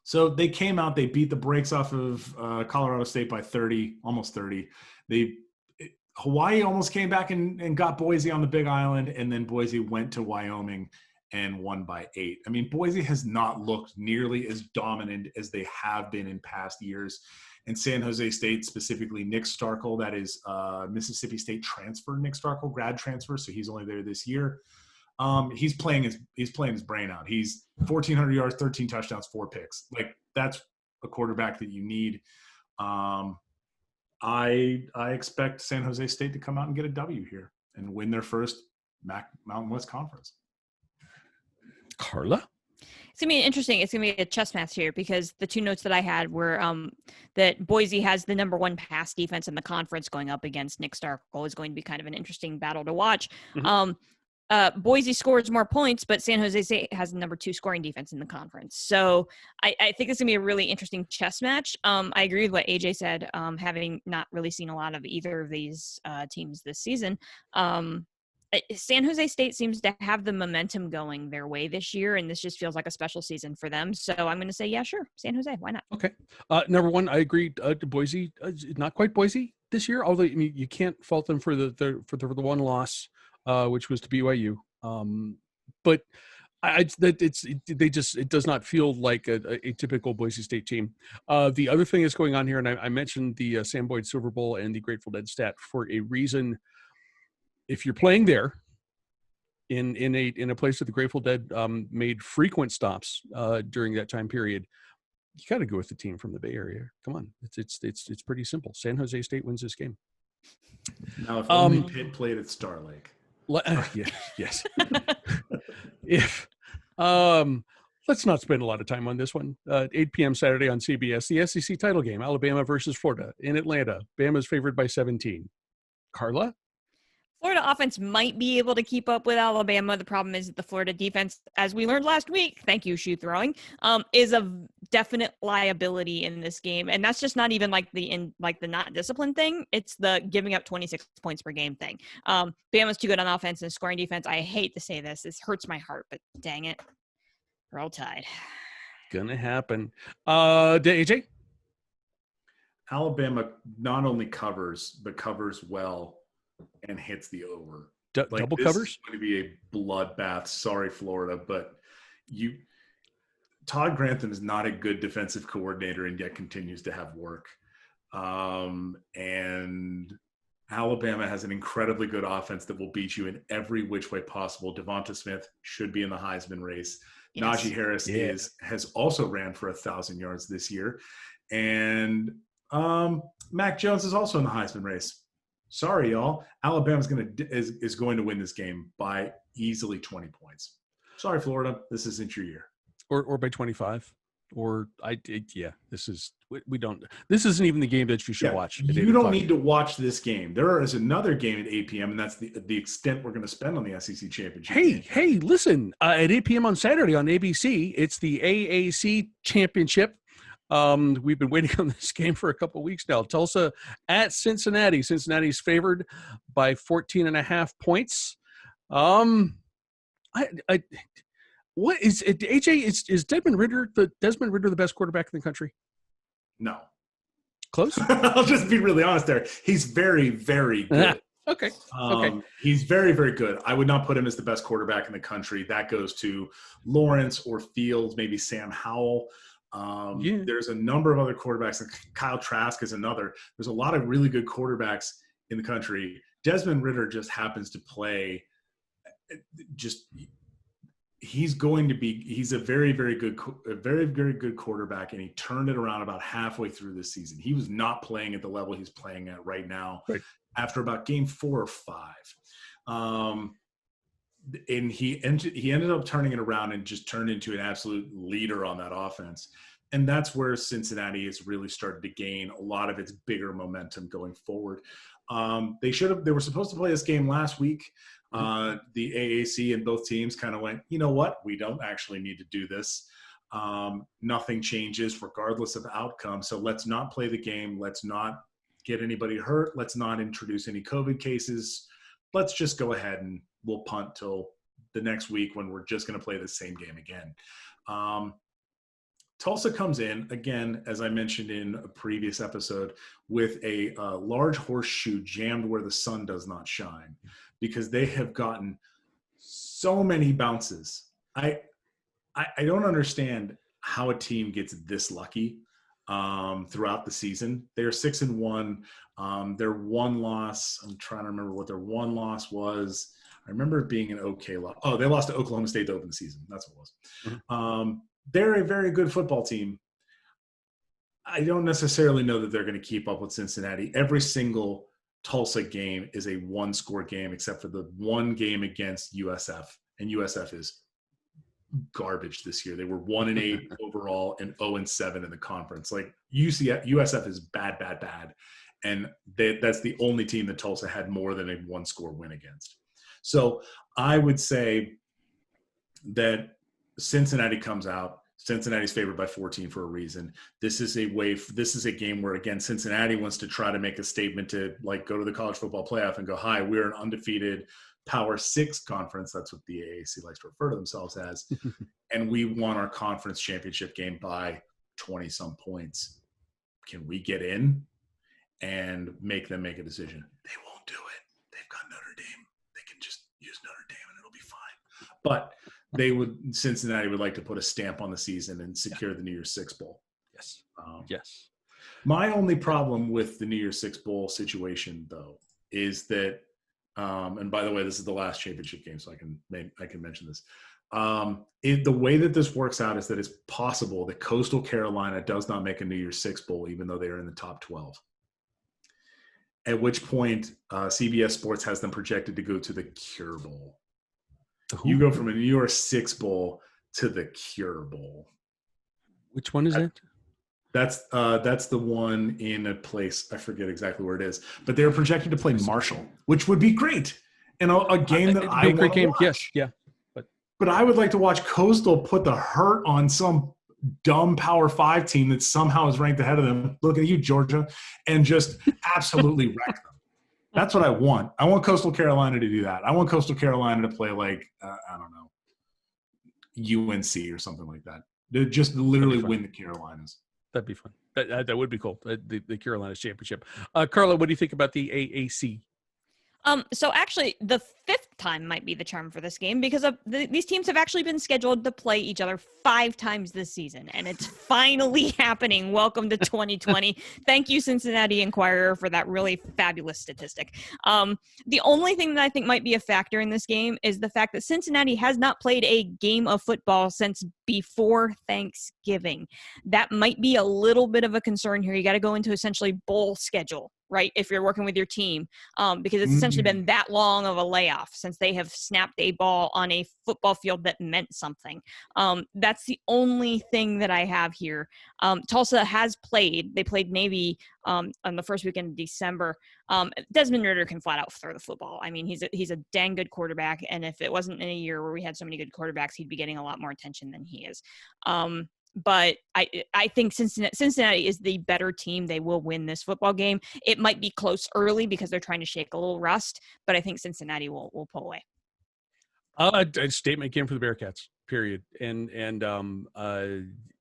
So they came out, they beat the brakes off of Colorado State by 30, almost 30. Hawaii almost came back and got Boise on the Big Island, and then Boise went to Wyoming and won by 8. I mean, Boise has not looked nearly as dominant as they have been in past years. And San Jose State, specifically Nick Starkel, that is Mississippi State transfer Nick Starkel, grad transfer, so he's only there this year. He's playing his brain out. He's 1,400 yards, 13 touchdowns, 4 picks. Like, that's a quarterback that you need. I expect San Jose State to come out and get a W here and win their first Mountain West Conference. Carla? It's going to be interesting. It's going to be a chess match here because the two notes that I had were that Boise has the number 1 pass defense in the conference going up against Nick Starkel is going to be kind of an interesting battle to watch. Mm-hmm. Boise scores more points, but San Jose State has the number 2 scoring defense in the conference. So I think it's going to be a really interesting chess match. I agree with what AJ said, having not really seen a lot of either of these teams this season. San Jose State seems to have the momentum going their way this year, and this just feels like a special season for them. So I'm going to say, yeah, sure, San Jose. Why not? Okay. Number 1, I agree. Boise, not quite Boise this year, although I mean, you can't fault them for the one loss, which was to BYU. But it does not feel like a typical Boise State team. The other thing that's going on here, and I mentioned the Sam Boyd Silver Bowl and the Grateful Dead stat for a reason. If you're playing there in a place that the Grateful Dead made frequent stops during that time period, you got to go with the team from the Bay Area. Come on, it's pretty simple. San Jose State wins this game. Now, if only Pitt played at Star Lake. Yes. If let's not spend a lot of time on this one. 8 p.m. Saturday on CBS, the SEC title game, Alabama versus Florida in Atlanta. Bama's favored by 17. Carla? Florida offense might be able to keep up with Alabama. The problem is that the Florida defense, as we learned last week, thank you, shoe throwing, is a definite liability in this game. And that's just not even like the not discipline thing. It's the giving up 26 points per game thing. Bama's too good on offense and scoring defense. I hate to say this. This hurts my heart, but dang it. Roll Tide. Gonna happen. AJ? Alabama not only covers, but covers well and hits the over. Double covers? This is going to be a bloodbath. Sorry, Florida, but Todd Grantham is not a good defensive coordinator and yet continues to have work. And Alabama has an incredibly good offense that will beat you in every which way possible. Devonta Smith should be in the Heisman race. Yes. Najee Harris has also ran for 1,000 yards this year. And Mac Jones is also in the Heisman race. Sorry, y'all. Alabama's is going to win this game by easily 20 points. Sorry, Florida. This isn't your year. Or by 25. This isn't even the game that you should watch. You don't need to watch this game. There is another game at 8 p.m., and that's the extent we're going to spend on the SEC Championship. Hey, listen, at 8 p.m. on Saturday on ABC, it's the AAC Championship. We've been waiting on this game for a couple of weeks now. Tulsa at Cincinnati. Cincinnati's favored by 14.5 points. What is it, AJ? Is Desmond Ridder the best quarterback in the country? No. Close? I'll just be really honest there. He's very, very good. Okay. He's very, very good. I would not put him as the best quarterback in the country. That goes to Lawrence or Fields, maybe Sam Howell. There's a number of other quarterbacks. Kyle Trask is another. There's a lot of really good quarterbacks in the country. Desmond Ridder just happens to play he's a very, very good quarterback, and he turned it around about halfway through this season. He was not playing at the level he's playing at right now after about game 4 or 5. And he ended up turning it around and just turned into an absolute leader on that offense. And that's where Cincinnati has really started to gain a lot of its bigger momentum going forward. They were supposed to play this game last week. The AAC and both teams kind of went, you know what? We don't actually need to do this. Nothing changes regardless of outcome. So let's not play the game. Let's not get anybody hurt. Let's not introduce any COVID cases. Let's just go ahead and we'll punt till the next week when we're just going to play the same game again. Tulsa comes in, again, as I mentioned in a previous episode, with a large horseshoe jammed where the sun does not shine, because they have gotten so many bounces. I don't understand how a team gets this lucky throughout the season. They are 6-1. Their one loss, I'm trying to remember what their one loss was. I remember it being an okay loss. Oh, they lost to Oklahoma State to open the season. That's what it was. Mm-hmm. They're a very good football team. I don't necessarily know that they're going to keep up with Cincinnati. Every single Tulsa game is a one-score game, except for the one game against USF. And USF is garbage this year. They were 1-8 overall and 0-7 in the conference. Like USF is bad. And that's the only team that Tulsa had more than a one-score win against. So I would say that Cincinnati comes out. Cincinnati's favored by 14 for a reason. This is a game where, again, Cincinnati wants to try to make a statement to go to the college football playoff and go, hi, we're an undefeated Power 6 conference. That's what the AAC likes to refer to themselves as. And we won our conference championship game by 20-some points. Can we get in and make them make a decision? They won't do it. They've got Notre Dame. They can just use Notre Dame and it'll be fine. But Cincinnati would like to put a stamp on the season and secure the New Year's Six Bowl. Yes. Yes. My only problem with the New Year's Six Bowl situation, though, is that, and by the way, this is the last championship game, so I can mention this. The way that this works out is that it's possible that Coastal Carolina does not make a New Year's Six Bowl, even though they are in the top 12. At which point, CBS Sports has them projected to go to the Cure Bowl. You go from a New Year's Six Bowl to the Cure Bowl. Which one is it? That's the one in a place, I forget exactly where it is, but they're projected to play Marshall, which would be great. And a game that I want to watch. Yes, yeah. But I would like to watch Coastal put the hurt on some dumb Power 5 team that somehow is ranked ahead of them. Look at you, Georgia, and just absolutely wreck them. That's what I want. I want Coastal Carolina to do that. I want Coastal Carolina to play like, I don't know, UNC or something like that. To just literally win the Carolinas. That'd be fun. That would be cool. The Carolinas championship. Carla, what do you think about the AAC? So actually, the fifth time might be the charm for this game because these teams have actually been scheduled to play each other 5 times this season, and it's finally happening. Welcome to 2020. Thank you, Cincinnati Enquirer, for that really fabulous statistic. The only thing that I think might be a factor in this game is the fact that Cincinnati has not played a game of football since before Thanksgiving. That might be a little bit of a concern here. You got to go into essentially bowl schedule, right, if you're working with your team, because it's essentially been that long of a layoff since they have snapped a ball on a football field that meant something. That's the only thing that I have here. Tulsa has played. They played Navy on the first weekend of December. Desmond Ridder can flat out throw the football. I mean, he's a dang good quarterback, and if it wasn't in a year where we had so many good quarterbacks, he'd be getting a lot more attention than he is. But I think Cincinnati is the better team. They will win this football game. It might be close early because they're trying to shake a little rust, but I think Cincinnati will pull away. A statement game for the Bearcats, period. And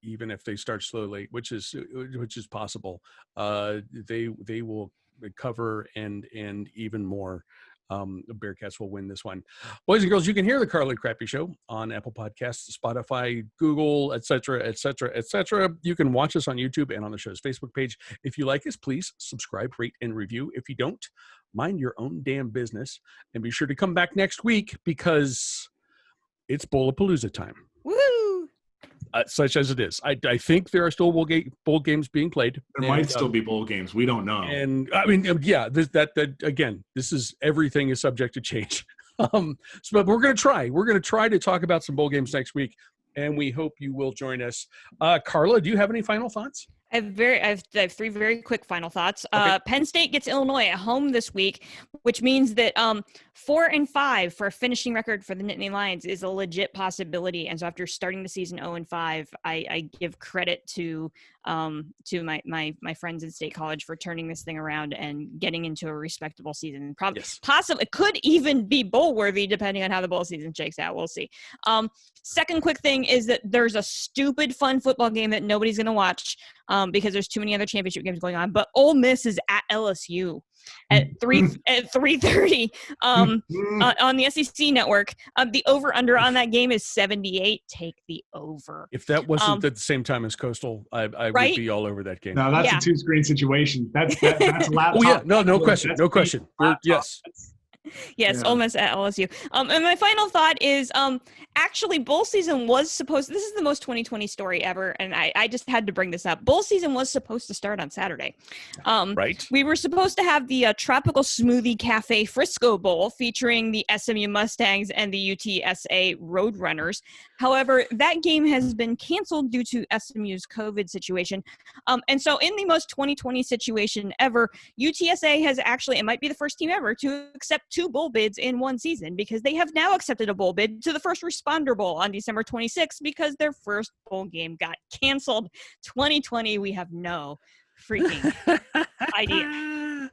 even if they start slowly, which is possible, they will cover and even more. The Bearcats will win this one. Boys and girls, you can hear the Carla and Crappy Show on Apple Podcasts, Spotify, Google, etc., etc., etc. You can watch us on YouTube and on the show's Facebook page. If you like us, please subscribe, rate, and review. If you don't, mind your own damn business. And be sure to come back next week because it's Bowlapalooza time. Woo! Such as it is. I think there are still bowl games being played. There might still be bowl games. We don't know. And I mean, yeah, again, everything is subject to change. But we're going to try. We're going to try to talk about some bowl games next week, and we hope you will join us. Carla, do you have any final thoughts? I have 3 very quick final thoughts. Okay. Penn State gets Illinois at home this week, which means that 4-5 for a finishing record for the Nittany Lions is a legit possibility. And so after starting the season 0-5, I give credit to my friends at State College for turning this thing around and getting into a respectable season. Possibly it could even be bowl worthy depending on how the bowl season shakes out. We'll see. Second quick thing is that there's a stupid fun football game that nobody's going to watch because there's too many other championship games going on. But Ole Miss is at LSU at 3:30 on the SEC network. The over/under on that game is 78. Take the over. If that wasn't at the same time as Coastal, I right? would be all over that game. No, that's a 2-screen situation. That's a laptop. Oh yeah, no question. Yes. Yes, Ole Miss at LSU. And my final thought is, actually, bowl season was supposed. This is the most 2020 story ever, and I just had to bring this up. Bowl season was supposed to start on Saturday. Right. We were supposed to have the Tropical Smoothie Cafe Frisco Bowl featuring the SMU Mustangs and the UTSA Roadrunners. However, that game has been canceled due to SMU's COVID situation. And so, in the most 2020 situation ever, UTSA has actually, it might be the first team ever to accept 2 bowl bids in one season because they have now accepted a bowl bid to the First Responder Bowl on December 26th because their first bowl game got canceled. 2020, we have no freaking idea.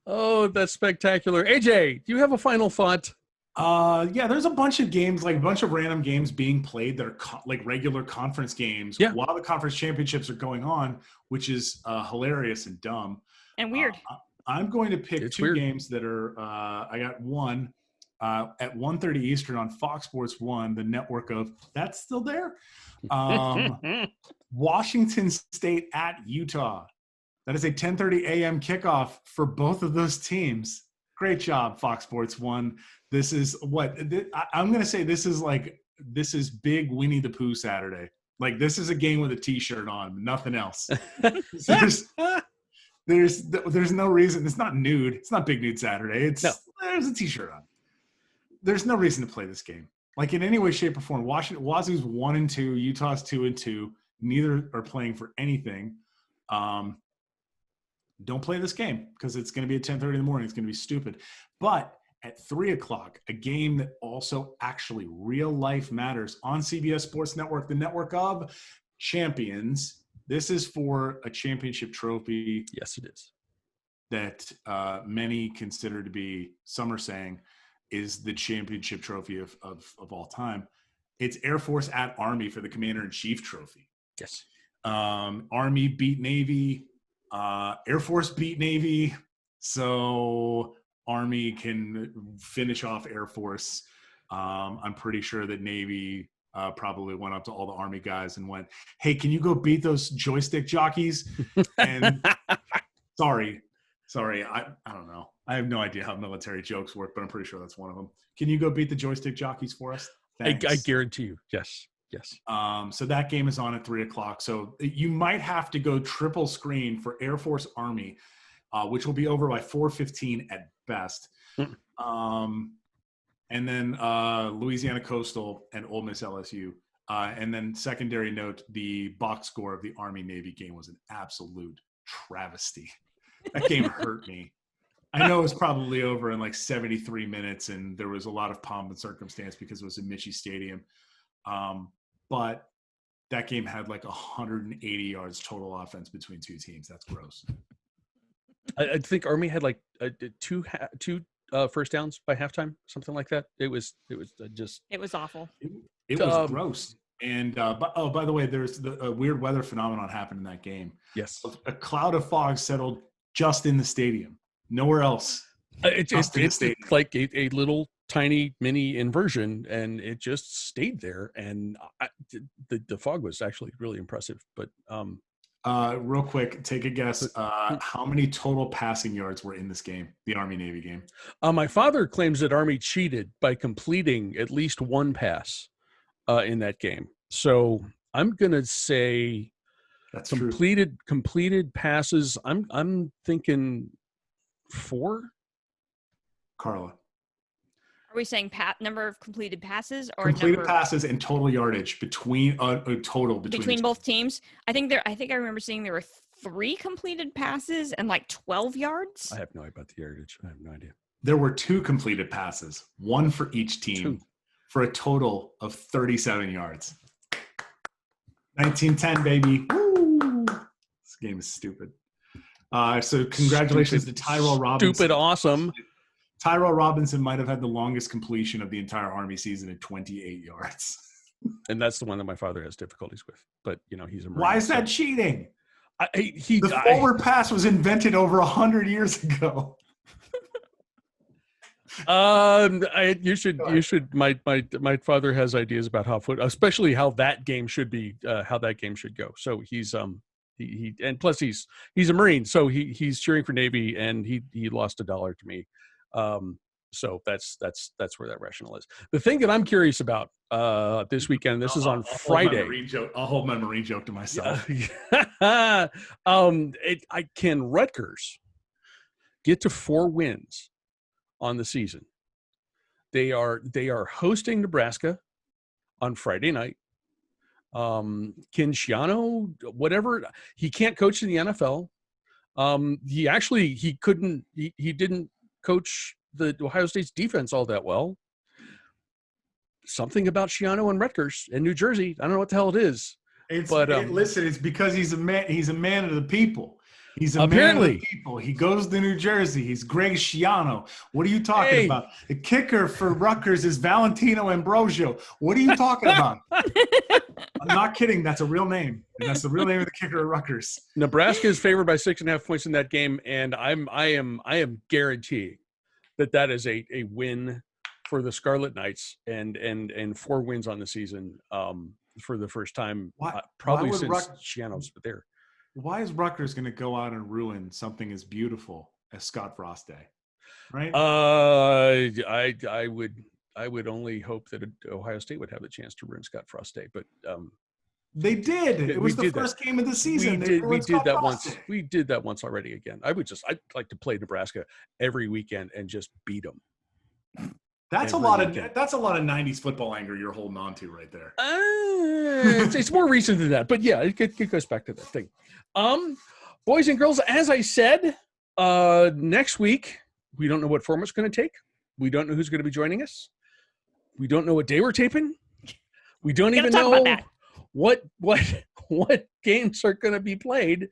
Oh, that's spectacular. AJ, do you have a final thought? Yeah, there's a bunch of games, like a bunch of random games being played that are like regular conference games while the conference championships are going on, which is hilarious and dumb. And weird. I'm going to pick it's 2 weird. games that are, I got one at 1:30 Eastern on Fox Sports 1, the network of, that's still there. Washington State at Utah. That is a 10:30 a.m. kickoff for both of those teams. Great job, Fox Sports 1. This is I'm going to say this is big Winnie the Pooh Saturday. Like, this is a game with a T-shirt on, nothing else. There's no reason. It's not nude. It's not Big Nude Saturday. There's a T-shirt on. There's no reason to play this game, like in any way, shape, or form. Wazoo's 1-2, Utah's 2-2. Neither are playing for anything. Don't play this game because it's going to be at 10:30 in the morning. It's going to be stupid. But at 3:00, a game that also actually real life matters on CBS Sports Network, the network of champions. This is for a championship trophy. Yes, it is. That many consider to be, some are saying, is the championship trophy of all time. It's Air Force at Army for the Commander-in-Chief trophy. Yes. Army beat Navy. Air Force beat Navy. So Army can finish off Air Force. I'm pretty sure that Navy probably went up to all the Army guys and went, hey, can you go beat those joystick jockeys? And sorry, I don't know. I have no idea how military jokes work, but I'm pretty sure that's one of them. Can you go beat the joystick jockeys for us? Thanks. I guarantee you. Yes. So that game is on at 3:00. So you might have to go triple screen for Air Force Army, which will be over by 4:15 at best. And then Louisiana Coastal and Ole Miss LSU. And then secondary note, the box score of the Army-Navy game was an absolute travesty. That game hurt me. I know it was probably over in like 73 minutes, and there was a lot of pomp and circumstance because it was in Michie Stadium. But that game had like 180 yards total offense between two teams. That's gross. I think Army had like two first downs by halftime, something like that. It was awful. It was gross. And by the way, there's a weird weather phenomenon happened in that game. Yes, a cloud of fog settled just in the stadium, nowhere else. It's like a little tiny mini inversion, and it just stayed there. And the fog was actually really impressive. But real quick, take a guess. How many total passing yards were in this game, the Army-Navy game? My father claims that Army cheated by completing at least one pass in that game. So I'm gonna say that's completed passes. I'm thinking 4. Carla, are we saying number of completed passes or completed passes and total yardage between between both teams? I think I remember seeing there were 3 completed passes and like 12 yards. I have no idea about the yardage. I have no idea. There were 2 completed passes, one for each team, for a total of 37 yards. 1910, baby. Woo! This game is stupid. So congratulations to Tyrell Robinson. Stupid awesome. Tyrell Robinson might have had the longest completion of the entire Army season at 28 yards. And that's the one that my father has difficulties with. But, he's a Marine. Why is that cheating? The forward pass was invented over 100 years ago. You should. My father has ideas about especially how that game should be, how that game should go. So he's he and plus he's a Marine, so he's cheering for Navy, and he lost $1 to me. So that's where that rationale is. The thing that I'm curious about this weekend, this is on Friday. I'll hold my Marine joke to myself. Can Rutgers get to 4 wins on the season? They are hosting Nebraska on Friday night. Can Schiano, whatever, he can't coach in the NFL. He didn't coach the Ohio State's defense all that well. Something about Schiano and Rutgers and New Jersey. I don't know what the hell it is. Listen, it's because he's a man. He's a man of the people. He's a man of the people. He goes to New Jersey. He's Greg Schiano. What are you talking about? The kicker for Rutgers is Valentino Ambrosio. What are you talking about? I'm not kidding. That's a real name. And that's the real name of the kicker at Rutgers. Nebraska is favored by 6.5 points in that game, and I am guaranteeing that is a win for the Scarlet Knights and 4 wins on the season for the first time probably since Schiano's been there. Why is Rutgers going to go out and ruin something as beautiful as Scott Frost Day? Right? I would only hope that Ohio State would have the chance to ruin Scott Frost Day, but they did. It was the first game of the season. We did that once. We did that once already. Again, I'd like to play Nebraska every weekend and just beat them. That's a lot of 90s football anger you're holding on to right there. It's more recent than that, but yeah, it goes back to that thing. Boys and girls, as I said, next week we don't know what form it's going to take. We don't know who's going to be joining us. We don't know what day we're taping. We don't even know what games are going to be played.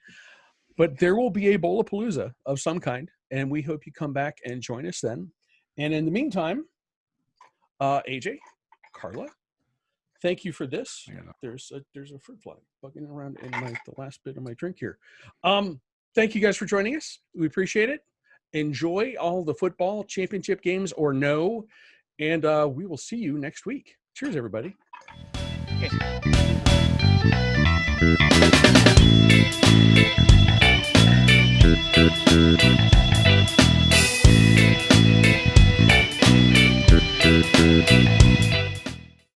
But there will be a Bowl-a-Palooza of some kind, and we hope you come back and join us then. And in the meantime, AJ, Carla, thank you for this. There's a fruit fly bugging around in the last bit of my drink here. Thank you guys for joining us. We appreciate it. Enjoy all the football championship games or no, and we will see you next week. Cheers, everybody. Okay.